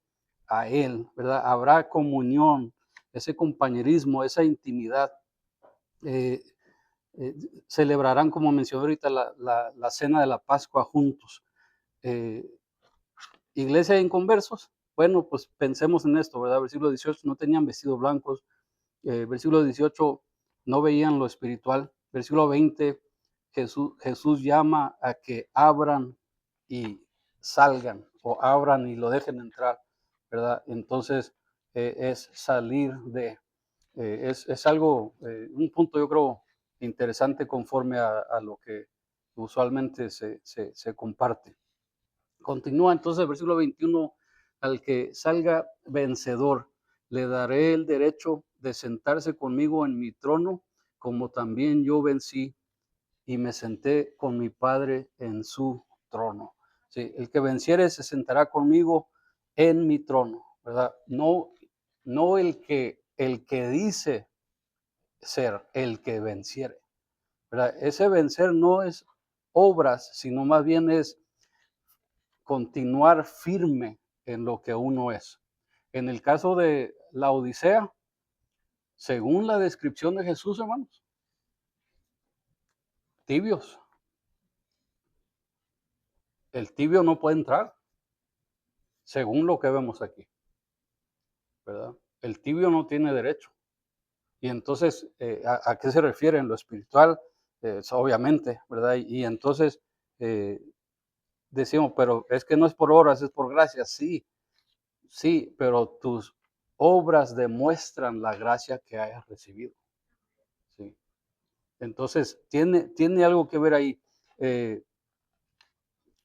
A: a Él, ¿verdad? Habrá comunión, ese compañerismo, esa intimidad. Eh, Celebrarán, como mencioné ahorita, la cena de la Pascua juntos. Eh, Iglesia de inconversos, bueno, pues pensemos en esto, ¿verdad? Versículo 18, no tenían vestidos blancos. Versículo 18, no veían lo espiritual. Versículo 20, Jesús llama a que abran y salgan, o abran y lo dejen entrar, ¿verdad? Entonces, es salir es algo, un punto yo creo interesante conforme a lo que usualmente se comparte. Continúa entonces el versículo 21, al que salga vencedor, le daré el derecho de sentarse conmigo en mi trono, como también yo vencí y me senté con mi Padre en su trono. Sí, el que venciere se sentará conmigo en mi trono, ¿verdad? No, no el que dice ser, el que venciere, ¿verdad? Ese vencer no es obras, sino más bien es continuar firme en lo que uno es. En el caso de la Odisea, según la descripción de Jesús, hermanos, tibios. El tibio no puede entrar, según lo que vemos aquí, ¿verdad? El tibio no tiene derecho. Y entonces, ¿a qué se refiere en lo espiritual? Obviamente, ¿verdad? Y entonces decimos, pero es que no es por horas, es por gracia. Sí, sí, pero obras demuestran la gracia que hayas recibido. ¿Sí? Entonces, tiene algo que ver ahí.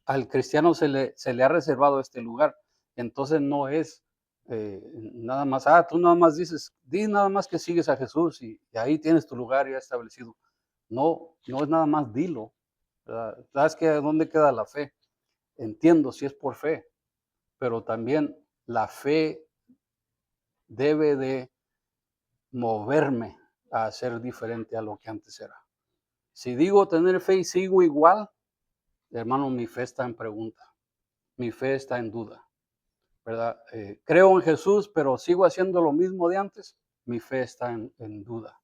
A: Al cristiano se le ha reservado este lugar. Entonces no es nada más, tú nada más di nada más que sigues a Jesús y ahí tienes tu lugar ya establecido. No, no es nada más dilo. ¿Verdad? ¿Sabes que dónde queda la fe? Entiendo si es por fe, pero también la fe debe de moverme a ser diferente a lo que antes era. Si digo tener fe y sigo igual, hermano, mi fe está en pregunta, mi fe está en duda, ¿verdad? Creo en Jesús, pero sigo haciendo lo mismo de antes, mi fe está en duda,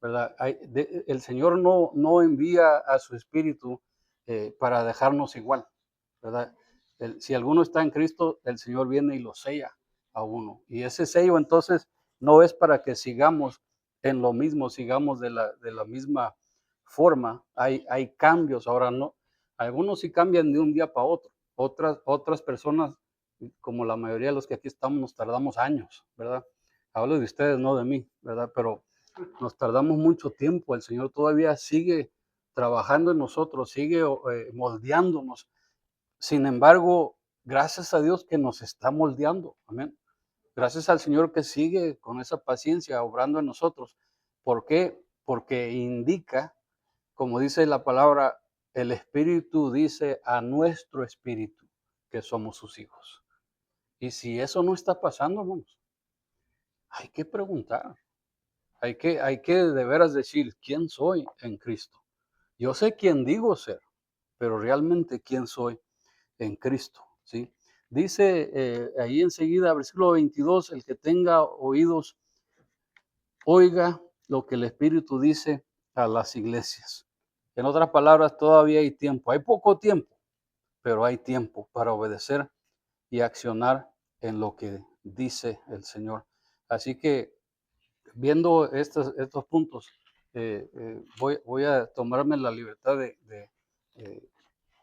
A: ¿verdad? El Señor no envía a su Espíritu para dejarnos igual, ¿verdad? Si alguno está en Cristo, el Señor viene y lo sella a uno. Y ese sello entonces no es para que sigamos en lo mismo, sigamos de la misma forma. Hay cambios. Ahora no, algunos sí cambian de un día para otro. Otras personas, como la mayoría de los que aquí estamos, nos tardamos años, ¿verdad? Hablo de ustedes, no de mí, ¿verdad? Pero nos tardamos mucho tiempo. El Señor todavía sigue trabajando en nosotros, sigue moldeándonos. Sin embargo, gracias a Dios que nos está moldeando. Amén. Gracias al Señor que sigue con esa paciencia obrando en nosotros. ¿Por qué? Porque indica, como dice la palabra, el Espíritu dice a nuestro espíritu que somos sus hijos. Y si eso no está pasando, hermanos, hay que preguntar. Hay que de veras decir, ¿quién soy en Cristo? Yo sé quién digo ser, pero realmente quién soy en Cristo, ¿sí? Dice ahí enseguida, versículo 22, el que tenga oídos, oiga lo que el Espíritu dice a las iglesias. En otras palabras, todavía hay tiempo. Hay poco tiempo, pero hay tiempo para obedecer y accionar en lo que dice el Señor. Así que viendo estos puntos, voy a tomarme la libertad de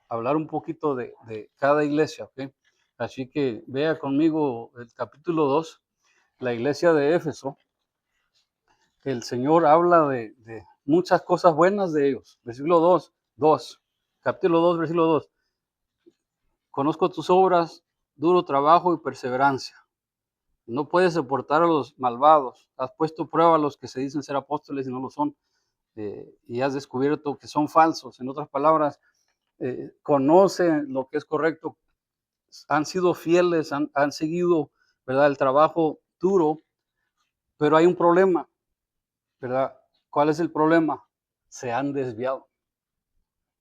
A: hablar un poquito de cada iglesia, ¿ok? Así que vea conmigo el capítulo 2, la iglesia de Éfeso. El Señor habla de muchas cosas buenas de ellos. Versículo 2, capítulo 2, versículo 2. Conozco tus obras, duro trabajo y perseverancia. No puedes soportar a los malvados. Has puesto prueba a los que se dicen ser apóstoles y no lo son. Y has descubierto que son falsos. En otras palabras, conocen lo que es correcto, han sido fieles, han seguido, ¿verdad?, el trabajo duro, pero hay un problema, ¿verdad? ¿Cuál es el problema? Se han desviado.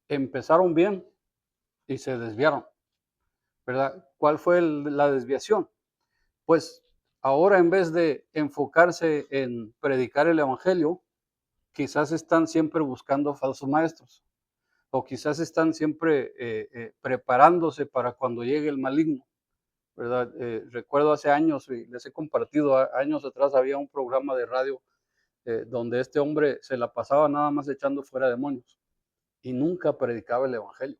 A: Empezaron bien y se desviaron, ¿verdad? ¿Cuál fue la desviación? Pues ahora en vez de enfocarse en predicar el evangelio, quizás están siempre buscando falsos maestros o quizás están siempre preparándose para cuando llegue el maligno, ¿verdad? Recuerdo hace años, y les he compartido, años atrás había un programa de radio donde este hombre se la pasaba nada más echando fuera demonios y nunca predicaba el evangelio.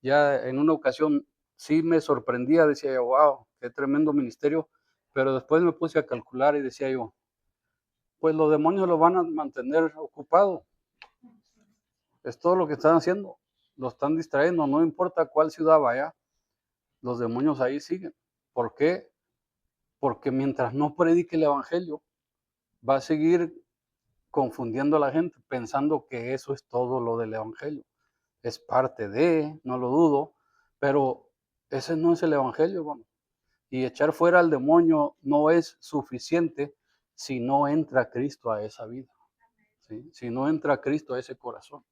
A: Ya en una ocasión sí me sorprendía, decía yo, wow, qué tremendo ministerio, pero después me puse a calcular y decía yo, pues los demonios lo van a mantener ocupado, es todo lo que están haciendo, lo están distrayendo, no importa cuál ciudad vaya, los demonios ahí siguen. ¿Por qué? Porque mientras no predique el evangelio, va a seguir confundiendo a la gente, pensando que eso es todo lo del evangelio. Es parte de, no lo dudo, pero ese no es el evangelio, hermano. Y echar fuera al demonio no es suficiente si no entra Cristo a esa vida, ¿sí? Si no entra Cristo a ese corazón.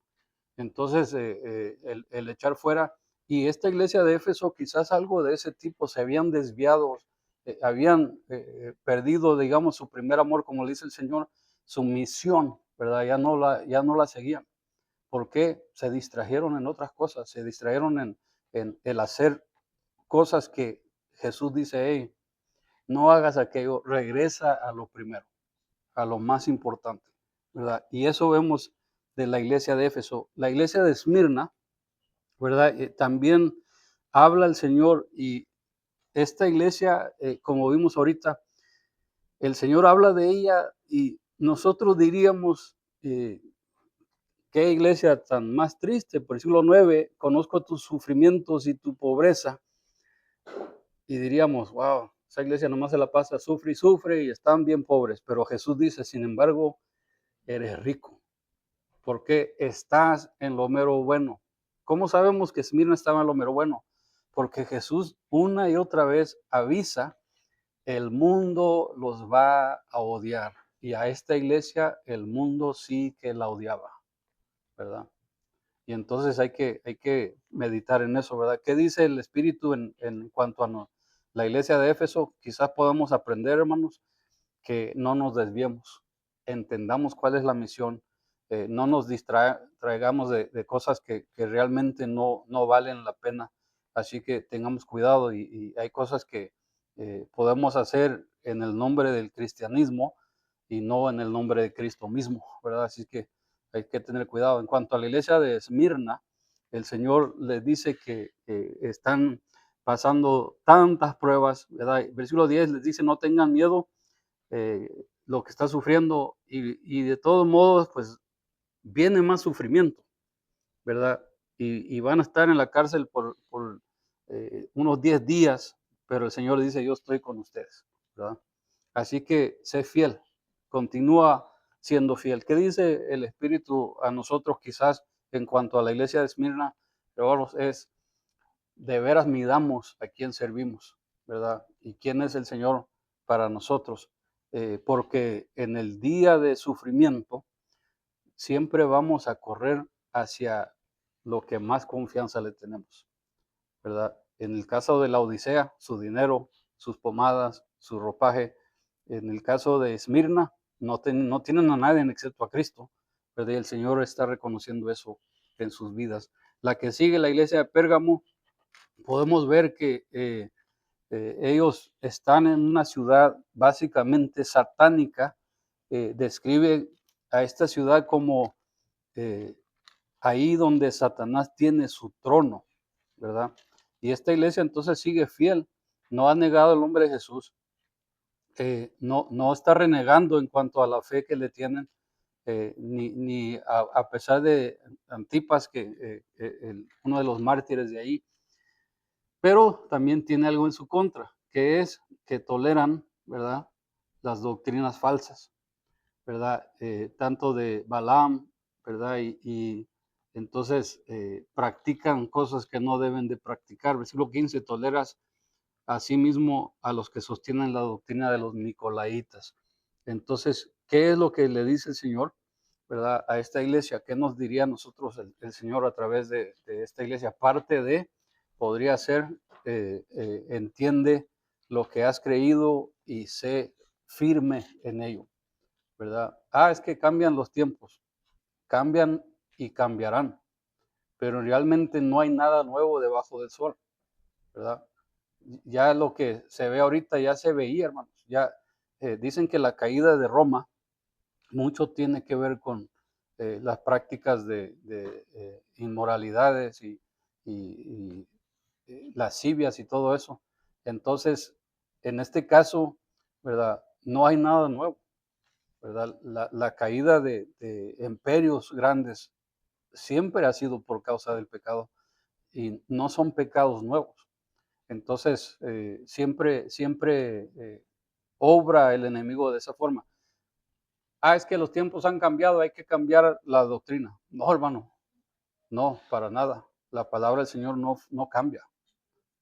A: Entonces, el echar fuera, y esta iglesia de Éfeso quizás algo de ese tipo, se habían desviado, habían perdido, digamos, su primer amor, como le dice el Señor, su misión, ¿verdad? Ya no la seguían. ¿Por qué? Se distrajeron en otras cosas, se distrajeron en el hacer cosas que Jesús dice, hey, no hagas aquello, regresa a lo primero, a lo más importante, ¿verdad? Y eso vemos de la iglesia de Éfeso. La iglesia de Esmirna, ¿verdad? También habla el Señor, y esta iglesia, como vimos ahorita, el Señor habla de ella y nosotros diríamos, qué iglesia tan más triste. Versículo 9, conozco tus sufrimientos y tu pobreza. Y diríamos, wow, esa iglesia nomás se la pasa, sufre y sufre y están bien pobres. Pero Jesús dice, sin embargo, eres rico, porque estás en lo mero bueno. ¿Cómo sabemos que Esmirna estaba en lo mero bueno? Porque Jesús una y otra vez avisa, el mundo los va a odiar. Y a esta iglesia el mundo sí que la odiaba, ¿verdad? Y entonces hay que meditar en eso, ¿verdad? ¿Qué dice el Espíritu en cuanto a la iglesia de Éfeso? Quizás podamos aprender, hermanos, que no nos desviemos, entendamos cuál es la misión, no nos distraigamos de cosas que realmente no valen la pena. Así que tengamos cuidado y hay cosas que podemos hacer en el nombre del cristianismo y no en el nombre de Cristo mismo, ¿verdad? Así que hay que tener cuidado. En cuanto a la iglesia de Esmirna, el Señor les dice que están pasando tantas pruebas, ¿verdad? Versículo 10 les dice, no tengan miedo, lo que está sufriendo y de todos modos, pues viene más sufrimiento, ¿verdad? Y van a estar en la cárcel por unos 10 días, pero el Señor dice, yo estoy con ustedes, ¿verdad? Así que sé fiel, continúa siendo fiel. ¿Qué dice el Espíritu a nosotros quizás en cuanto a la iglesia de Esmirna? Hermanos, es de veras midamos a quién servimos, ¿verdad? Y quién es el Señor para nosotros. Porque en el día de sufrimiento siempre vamos a correr hacia lo que más confianza le tenemos, ¿verdad? En el caso de la Odisea, su dinero, sus pomadas, su ropaje. En el caso de Esmirna, no tienen a nadie excepto a Cristo, ¿verdad? Y el Señor está reconociendo eso en sus vidas. La que sigue, la iglesia de Pérgamo, podemos ver que ellos están en una ciudad básicamente satánica. Describe a esta ciudad como eh, ahí donde Satanás tiene su trono, ¿verdad? Y esta iglesia entonces sigue fiel, no ha negado el nombre de Jesús, no está renegando en cuanto a la fe que le tienen, ni a pesar de Antipas, uno de los mártires de ahí, pero también tiene algo en su contra, que es que toleran, ¿verdad?, las doctrinas falsas, ¿verdad? Tanto de Balaam, ¿verdad? Y entonces practican cosas que no deben de practicar. Versículo 15, toleras asimismo a los que sostienen la doctrina de los nicolaitas. Entonces, ¿qué es lo que le dice el Señor, ¿verdad?, a esta iglesia? ¿Qué nos diría a nosotros el Señor a través de esta iglesia? Parte de, podría ser, entiende lo que has creído y sé firme en ello, ¿verdad? Es que cambian los tiempos, cambian y cambiarán, pero realmente no hay nada nuevo debajo del sol, ¿verdad? Ya lo que se ve ahorita ya se veía, hermanos. Ya dicen que la caída de Roma mucho tiene que ver con las prácticas de inmoralidades y lascivias y todo eso. Entonces, en este caso, ¿verdad? No hay nada nuevo, ¿verdad? La caída de imperios grandes siempre ha sido por causa del pecado y no son pecados nuevos. Entonces, siempre obra el enemigo de esa forma. Es que los tiempos han cambiado, hay que cambiar la doctrina. No, hermano, no, para nada. La palabra del Señor no cambia,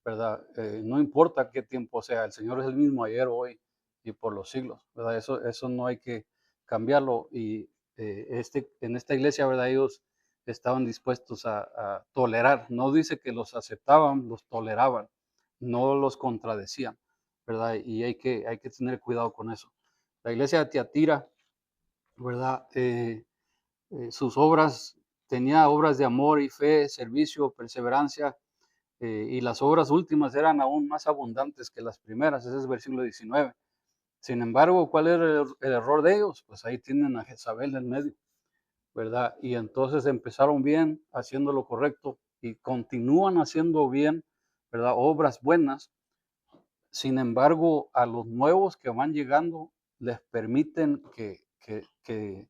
A: ¿verdad? No importa qué tiempo sea, el Señor es el mismo ayer, hoy y por los siglos, ¿verdad? Eso no hay que cambiarlo. Y en esta iglesia, ¿verdad? Ellos estaban dispuestos a tolerar. No dice que los aceptaban, los toleraban, no los contradecían, ¿verdad? Y hay que tener cuidado con eso. La iglesia de Tiatira, ¿verdad? Sus obras, tenía obras de amor y fe, servicio, perseverancia, y las obras últimas eran aún más abundantes que las primeras. Ese es el versículo 19. Sin embargo, ¿cuál era el error de ellos? Pues ahí tienen a Jezabel en medio, ¿verdad? Y entonces empezaron bien, haciendo lo correcto, y continúan haciendo bien, ¿verdad? Obras buenas. Sin embargo, a los nuevos que van llegando, les permiten que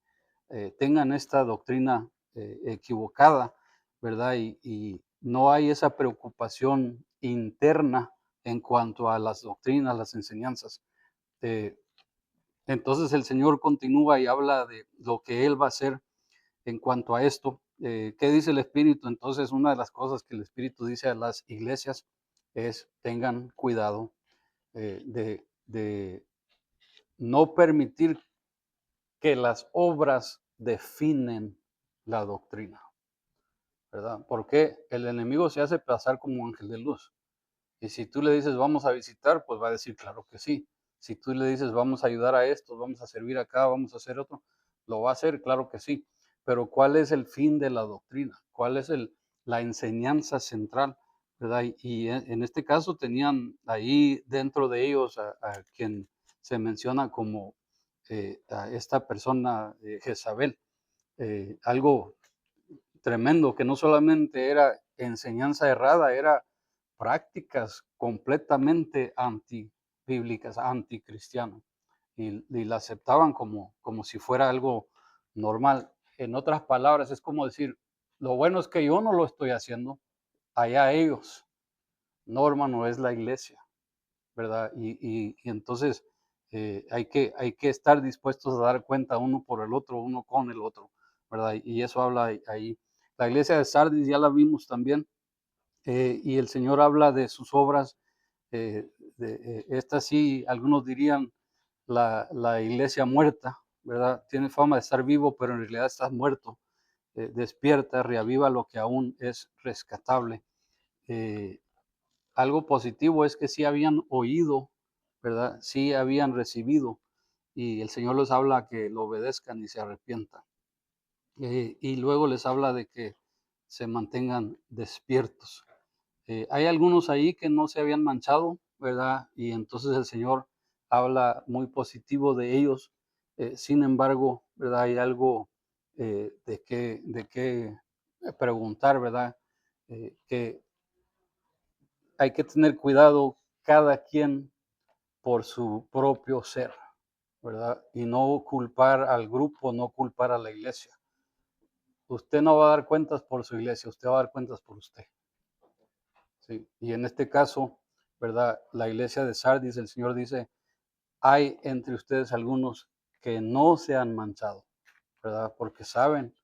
A: tengan esta doctrina equivocada, ¿verdad? Y no hay esa preocupación interna en cuanto a las doctrinas, las enseñanzas. Eh, entonces el Señor continúa y habla de lo que Él va a hacer en cuanto a esto. ¿Qué dice el Espíritu? Entonces, una de las cosas que el Espíritu dice a las iglesias es: tengan cuidado de no permitir que las obras definen la doctrina, ¿verdad? Porque el enemigo se hace pasar como ángel de luz. Y si tú le dices vamos a visitar, pues va a decir claro que sí. Si tú le dices vamos a ayudar a esto, vamos a servir acá, vamos a hacer otro, lo va a hacer, claro que sí. Pero ¿cuál es el fin de la doctrina? ¿Cuál es la enseñanza central? ¿Verdad? Y en este caso tenían ahí dentro de ellos a quien se menciona como a esta persona, Jezabel, algo tremendo, que no solamente era enseñanza errada, era prácticas completamente antibíblicas, anticristianas, y la aceptaban como si fuera algo normal. En otras palabras, es como decir, lo bueno es que yo no lo estoy haciendo, allá ellos. No, hermano, es la iglesia, ¿verdad? Y entonces hay que estar dispuestos a dar cuenta uno por el otro, uno con el otro, ¿verdad? Y eso habla ahí. La iglesia de Sardis ya la vimos también, y el Señor habla de sus obras. Esta sí, algunos dirían la iglesia muerta, ¿verdad? Tiene fama de estar vivo, pero en realidad está muerto. Despierta, reaviva lo que aún es rescatable. Eh, Algo positivo es que sí habían oído, ¿verdad? Sí habían recibido, y el Señor les habla que lo obedezcan y se arrepientan. Y luego les habla de que se mantengan despiertos. Hay algunos ahí que no se habían manchado, ¿verdad? Y entonces el Señor habla muy positivo de ellos. Sin embargo, ¿verdad? Hay algo de qué preguntar, ¿verdad? Que hay que tener cuidado cada quien por su propio ser, ¿verdad? Y no culpar al grupo, no culpar a la iglesia. Usted no va a dar cuentas por su iglesia, usted va a dar cuentas por usted. ¿Sí? Y en este caso, ¿verdad? La iglesia de Sardis, el Señor dice, hay entre ustedes algunos que no se han manchado, ¿verdad? Porque saben,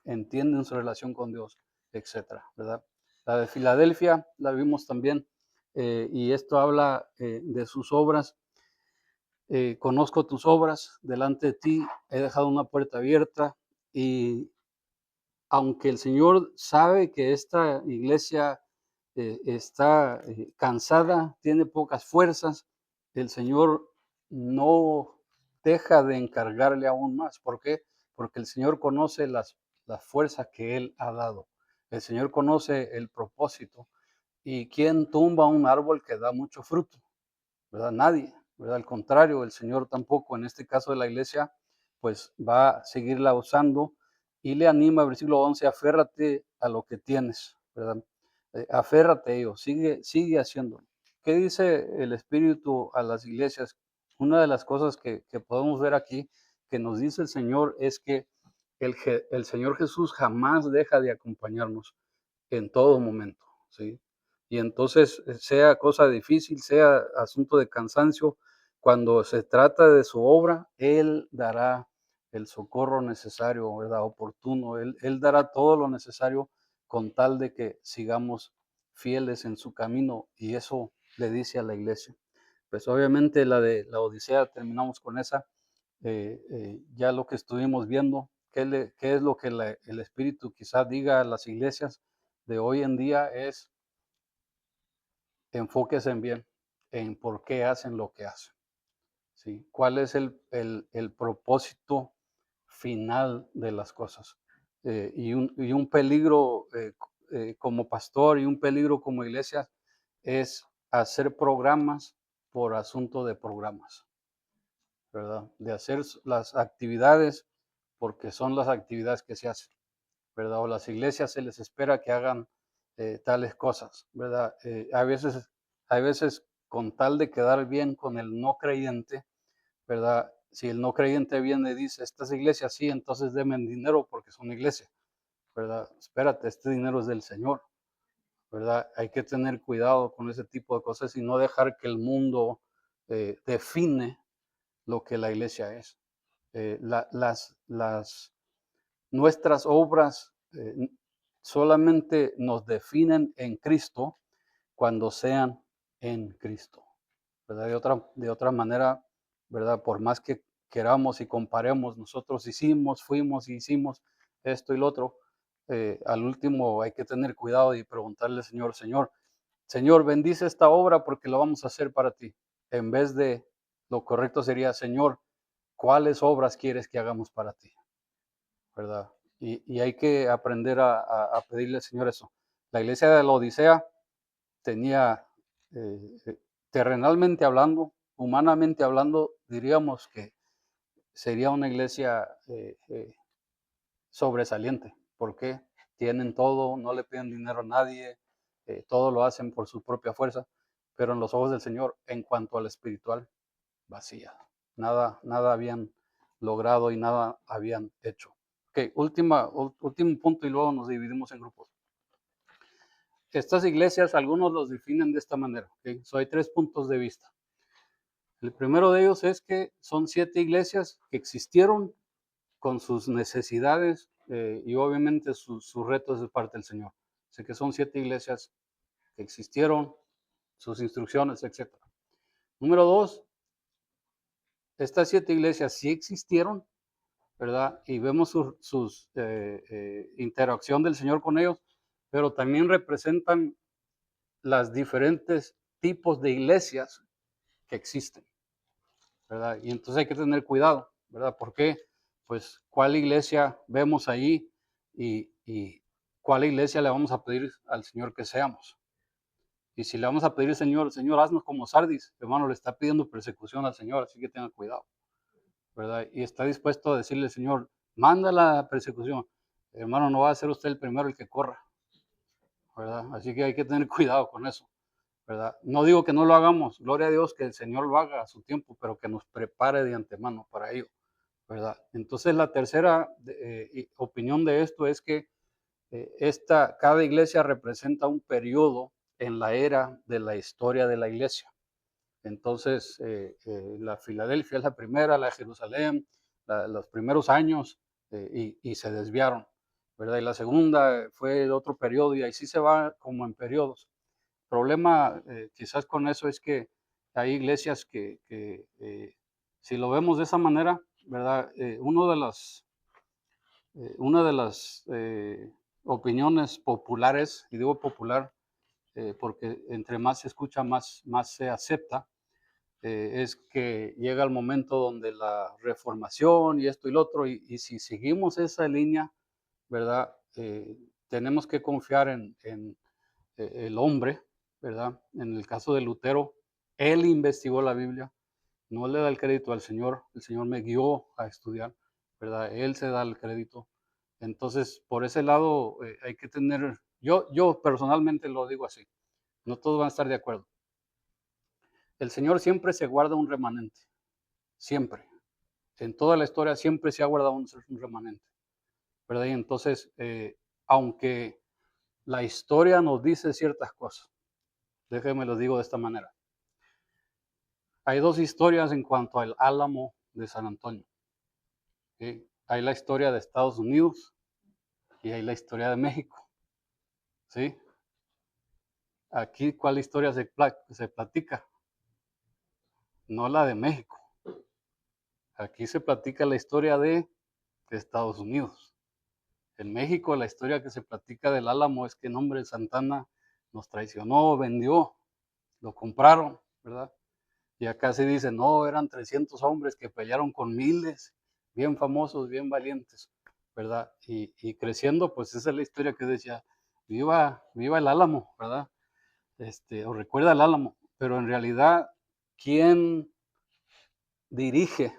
A: entienden su relación con Dios, etcétera, ¿verdad? La de Filadelfia la vimos también, y esto habla de sus obras. Conozco tus obras, delante de ti he dejado una puerta abierta, y aunque el Señor sabe que esta iglesia está cansada, tiene pocas fuerzas, el Señor no deja de encargarle aún más. ¿Por qué? Porque el Señor conoce las fuerzas que Él ha dado. El Señor conoce el propósito. ¿Y quién tumba un árbol que da mucho fruto? ¿Verdad? Nadie, ¿verdad? Al contrario, el Señor tampoco, en este caso de la iglesia, pues va a seguirla usando, y le anima, versículo 11, aférrate a lo que tienes, ¿verdad? Aférrate a ello, sigue haciéndolo. ¿Qué dice el Espíritu a las iglesias? Una de las cosas que podemos ver aquí, que nos dice el Señor, es que el Señor Jesús jamás deja de acompañarnos en todo momento, ¿sí? Y entonces, sea cosa difícil, sea asunto de cansancio, cuando se trata de su obra, Él dará el socorro necesario, ¿verdad? Oportuno. Él dará todo lo necesario con tal de que sigamos fieles en su camino, y eso le dice a la iglesia. Pues obviamente la de la Odisea, terminamos con esa, ya lo que estuvimos viendo, qué es lo que el Espíritu quizás diga a las iglesias de hoy en día es: enfóquense bien en por qué hacen lo que hacen, ¿sí? ¿Cuál es el propósito final de las cosas? Y un peligro como pastor, y un peligro como iglesia, es hacer programas por asunto de programas, ¿verdad? De hacer las actividades porque son las actividades que se hacen, ¿verdad? O las iglesias se les espera que hagan tales cosas, ¿verdad? Hay veces con tal de quedar bien con el no creyente, ¿verdad? Si el no creyente viene y dice, estas iglesias sí, entonces denme dinero porque son iglesia, ¿verdad? Espérate, este dinero es del Señor, ¿verdad? Hay que tener cuidado con ese tipo de cosas y no dejar que el mundo define lo que la iglesia es. Nuestras obras solamente nos definen en Cristo cuando sean en Cristo, ¿verdad? De otra manera, ¿verdad? Por más que queramos y comparemos, nosotros fuimos y hicimos esto y lo otro, al último hay que tener cuidado y preguntarle al Señor, Señor, bendice esta obra porque lo vamos a hacer para ti. En vez de, lo correcto sería, Señor, ¿cuáles obras quieres que hagamos para ti? ¿Verdad? Y hay que aprender a pedirle al Señor eso. La iglesia de la Odisea tenía, terrenalmente hablando, humanamente hablando, diríamos que sería una iglesia sobresaliente. ¿Por qué? Tienen todo, no le piden dinero a nadie, todo lo hacen por su propia fuerza, pero en los ojos del Señor, en cuanto al espiritual, vacía. Nada habían logrado y nada habían hecho. Ok, último punto y luego nos dividimos en grupos. Estas iglesias, algunos los definen de esta manera. ¿Okay? Hay 3 puntos de vista. El primero de ellos es que son 7 iglesias que existieron con sus necesidades y obviamente sus retos de parte del Señor. Así que son 7 iglesias que existieron, sus instrucciones, etc. Número 2, estas 7 iglesias sí existieron, ¿verdad? Y vemos sus interacción del Señor con ellos, pero también representan las diferentes tipos de iglesias que existen, ¿verdad? Y entonces hay que tener cuidado, ¿verdad? Porque, pues, ¿cuál iglesia vemos ahí y cuál iglesia le vamos a pedir al Señor que seamos? Y si le vamos a pedir, Señor, haznos como Sardis, hermano, le está pidiendo persecución al Señor, así que tenga cuidado, ¿verdad? Y está dispuesto a decirle, Señor, manda la persecución. Hermano, no va a ser usted el primero el que corra, ¿verdad? Así que hay que tener cuidado con eso, ¿verdad? No digo que no lo hagamos, gloria a Dios que el Señor lo haga a su tiempo, pero que nos prepare de antemano para ello, ¿verdad? Entonces la tercera opinión de esto es que cada iglesia representa un periodo en la era de la historia de la iglesia. Entonces, la Filadelfia es la primera, la Jerusalén, los primeros años, y se desviaron, ¿verdad? Y la segunda fue el otro periodo, y ahí sí se va como en periodos. El problema quizás con eso es que hay iglesias que si lo vemos de esa manera, ¿verdad? Una de las opiniones populares, y digo popular porque entre más se escucha, más se acepta, es que llega el momento donde la reformación y esto y lo otro, y si seguimos esa línea, ¿verdad? Tenemos que confiar en el hombre, ¿verdad? En el caso de Lutero, él investigó la Biblia, no le da el crédito al Señor, el Señor me guió a estudiar, ¿verdad? Él se da el crédito. Entonces, por ese lado, hay que tener, yo personalmente lo digo así, no todos van a estar de acuerdo. El Señor siempre se guarda un remanente, siempre. En toda la historia siempre se ha guardado un remanente, ¿verdad? Y entonces, aunque la historia nos dice ciertas cosas, déjenme lo digo de esta manera. Hay 2 historias en cuanto al Álamo de San Antonio. ¿Sí? Hay la historia de Estados Unidos y hay la historia de México. ¿Sí? Aquí, ¿cuál historia se platica? No la de México. Aquí se platica la historia de Estados Unidos. En México, la historia que se platica del Álamo es que en nombre de Santana nos traicionó, vendió, lo compraron, ¿verdad? Y acá se dice, no, eran 300 hombres que pelearon con miles, bien famosos, bien valientes, ¿verdad? Y creciendo, pues esa es la historia que decía, viva el Álamo, ¿verdad? O recuerda el Álamo, pero en realidad, ¿quién dirige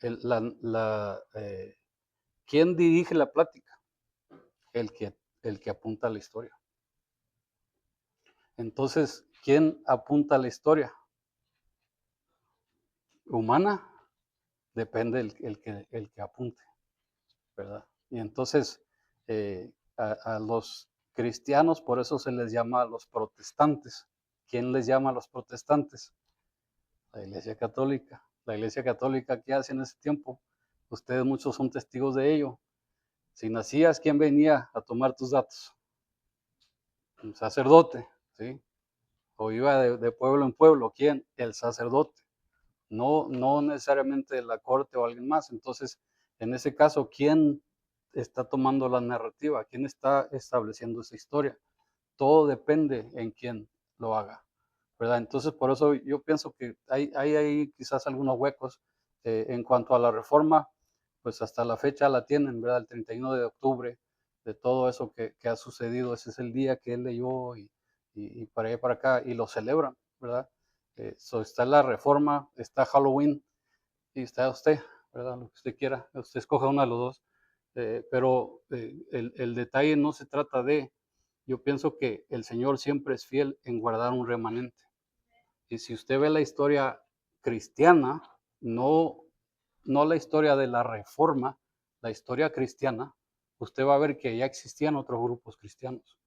A: el, ¿quién dirige la plática? El que apunta a la historia. Entonces, ¿quién apunta a la historia? humana, depende el que apunte, ¿verdad? Y entonces a los cristianos, por eso se les llama a los protestantes. ¿Quién les llama a los protestantes? La Iglesia Católica. La Iglesia Católica, ¿qué hace en ese tiempo? Ustedes muchos son testigos de ello. Si nacías, ¿quién venía a tomar tus datos? Un sacerdote, ¿sí? O iba de pueblo en pueblo, ¿quién? El sacerdote. No necesariamente de la corte o alguien más. Entonces, en ese caso, ¿quién está tomando la narrativa? ¿Quién está estableciendo esa historia? Todo depende en quién lo haga, ¿verdad? Entonces, por eso yo pienso que hay quizás algunos huecos en cuanto a la reforma, pues hasta la fecha la tienen, ¿verdad? El 31 de octubre, de todo eso que ha sucedido, ese es el día que él leyó y para allá y para acá, y lo celebran, ¿verdad? Está la reforma, está Halloween y está usted, ¿verdad? Lo que usted quiera, usted escoja uno de los dos. Pero el detalle no se trata de, yo pienso que el Señor siempre es fiel en guardar un remanente. Y si usted ve la historia cristiana, no, no la historia de la reforma, la historia cristiana, usted va a ver que ya existían otros grupos cristianos.